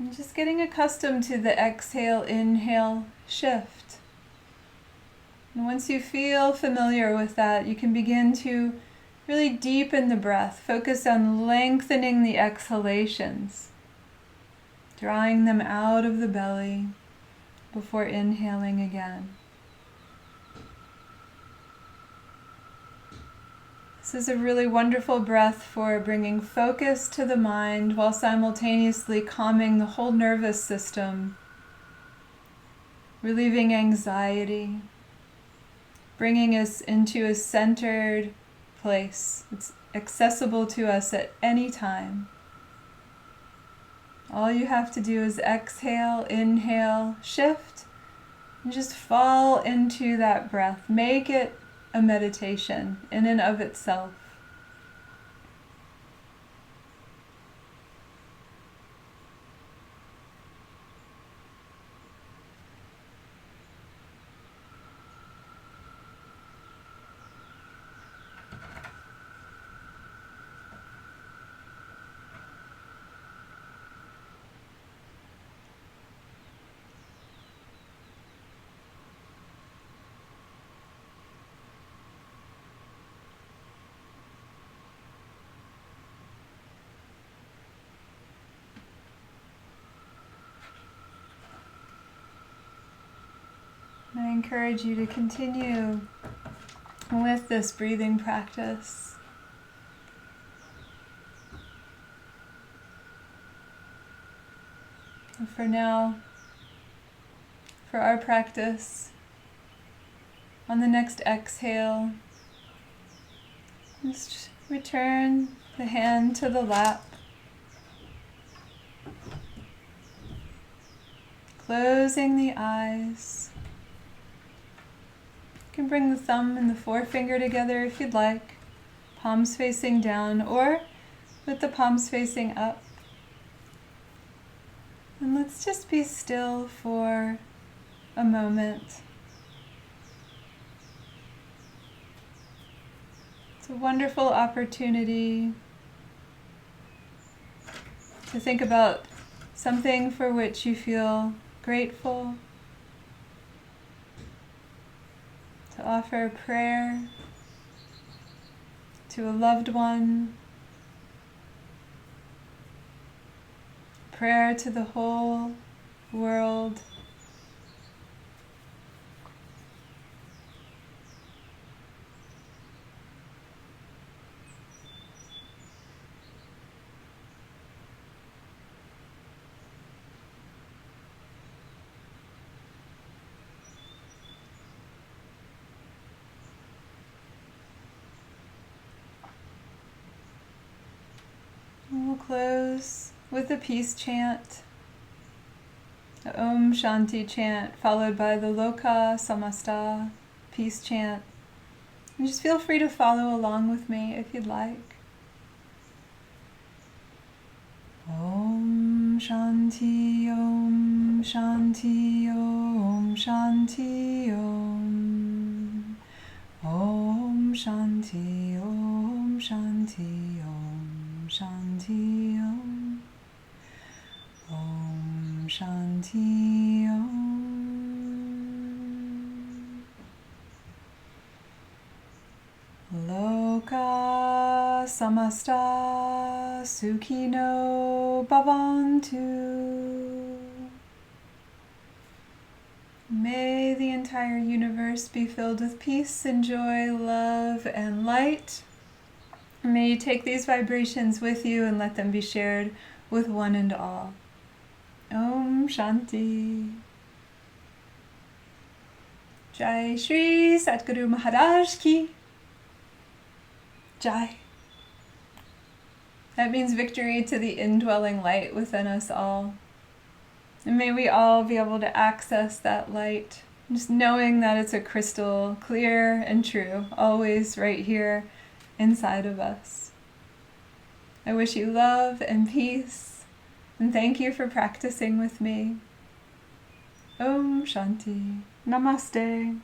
And just getting accustomed to the exhale, inhale, shift. And once you feel familiar with that, you can begin to really deepen the breath. Focus on lengthening the exhalations, drawing them out of the belly, before inhaling again. This is a really wonderful breath for bringing focus to the mind while simultaneously calming the whole nervous system, relieving anxiety, bringing us into a centered place. It's accessible to us at any time. All you have to do is exhale, inhale, shift, and just fall into that breath. Make it a meditation in and of itself. I encourage you to continue with this breathing practice. And for now, for our practice, on the next exhale, just return the hand to the lap. Closing the eyes. You can bring the thumb and the forefinger together if you'd like, palms facing down or with the palms facing up. And let's just be still for a moment. It's a wonderful opportunity to think about something for which you feel grateful, to offer a prayer to a loved one, prayer to the whole world. We'll close with a peace chant, the Om Shanti chant, followed by the Loka Samasta peace chant. And just feel free to follow along with me if you'd like. Om Shanti, Om Shanti, Om Shanti, Om. Om Shanti, Om Shanti, Om Shanti, Om. Om Shanti, Om. Loka samasta sukhino bhavantu. May the entire universe be filled with peace and joy, love and light. May you take these vibrations with you and let them be shared with one and all. Om Shanti. Jai Shri Satguru Maharaj Ki Jai. That means victory to the indwelling light within us all. And may we all be able to access that light, just knowing that it's a crystal clear and true, always right here inside of us. I wish you love and peace, and thank you for practicing with me. Om Shanti. Namaste.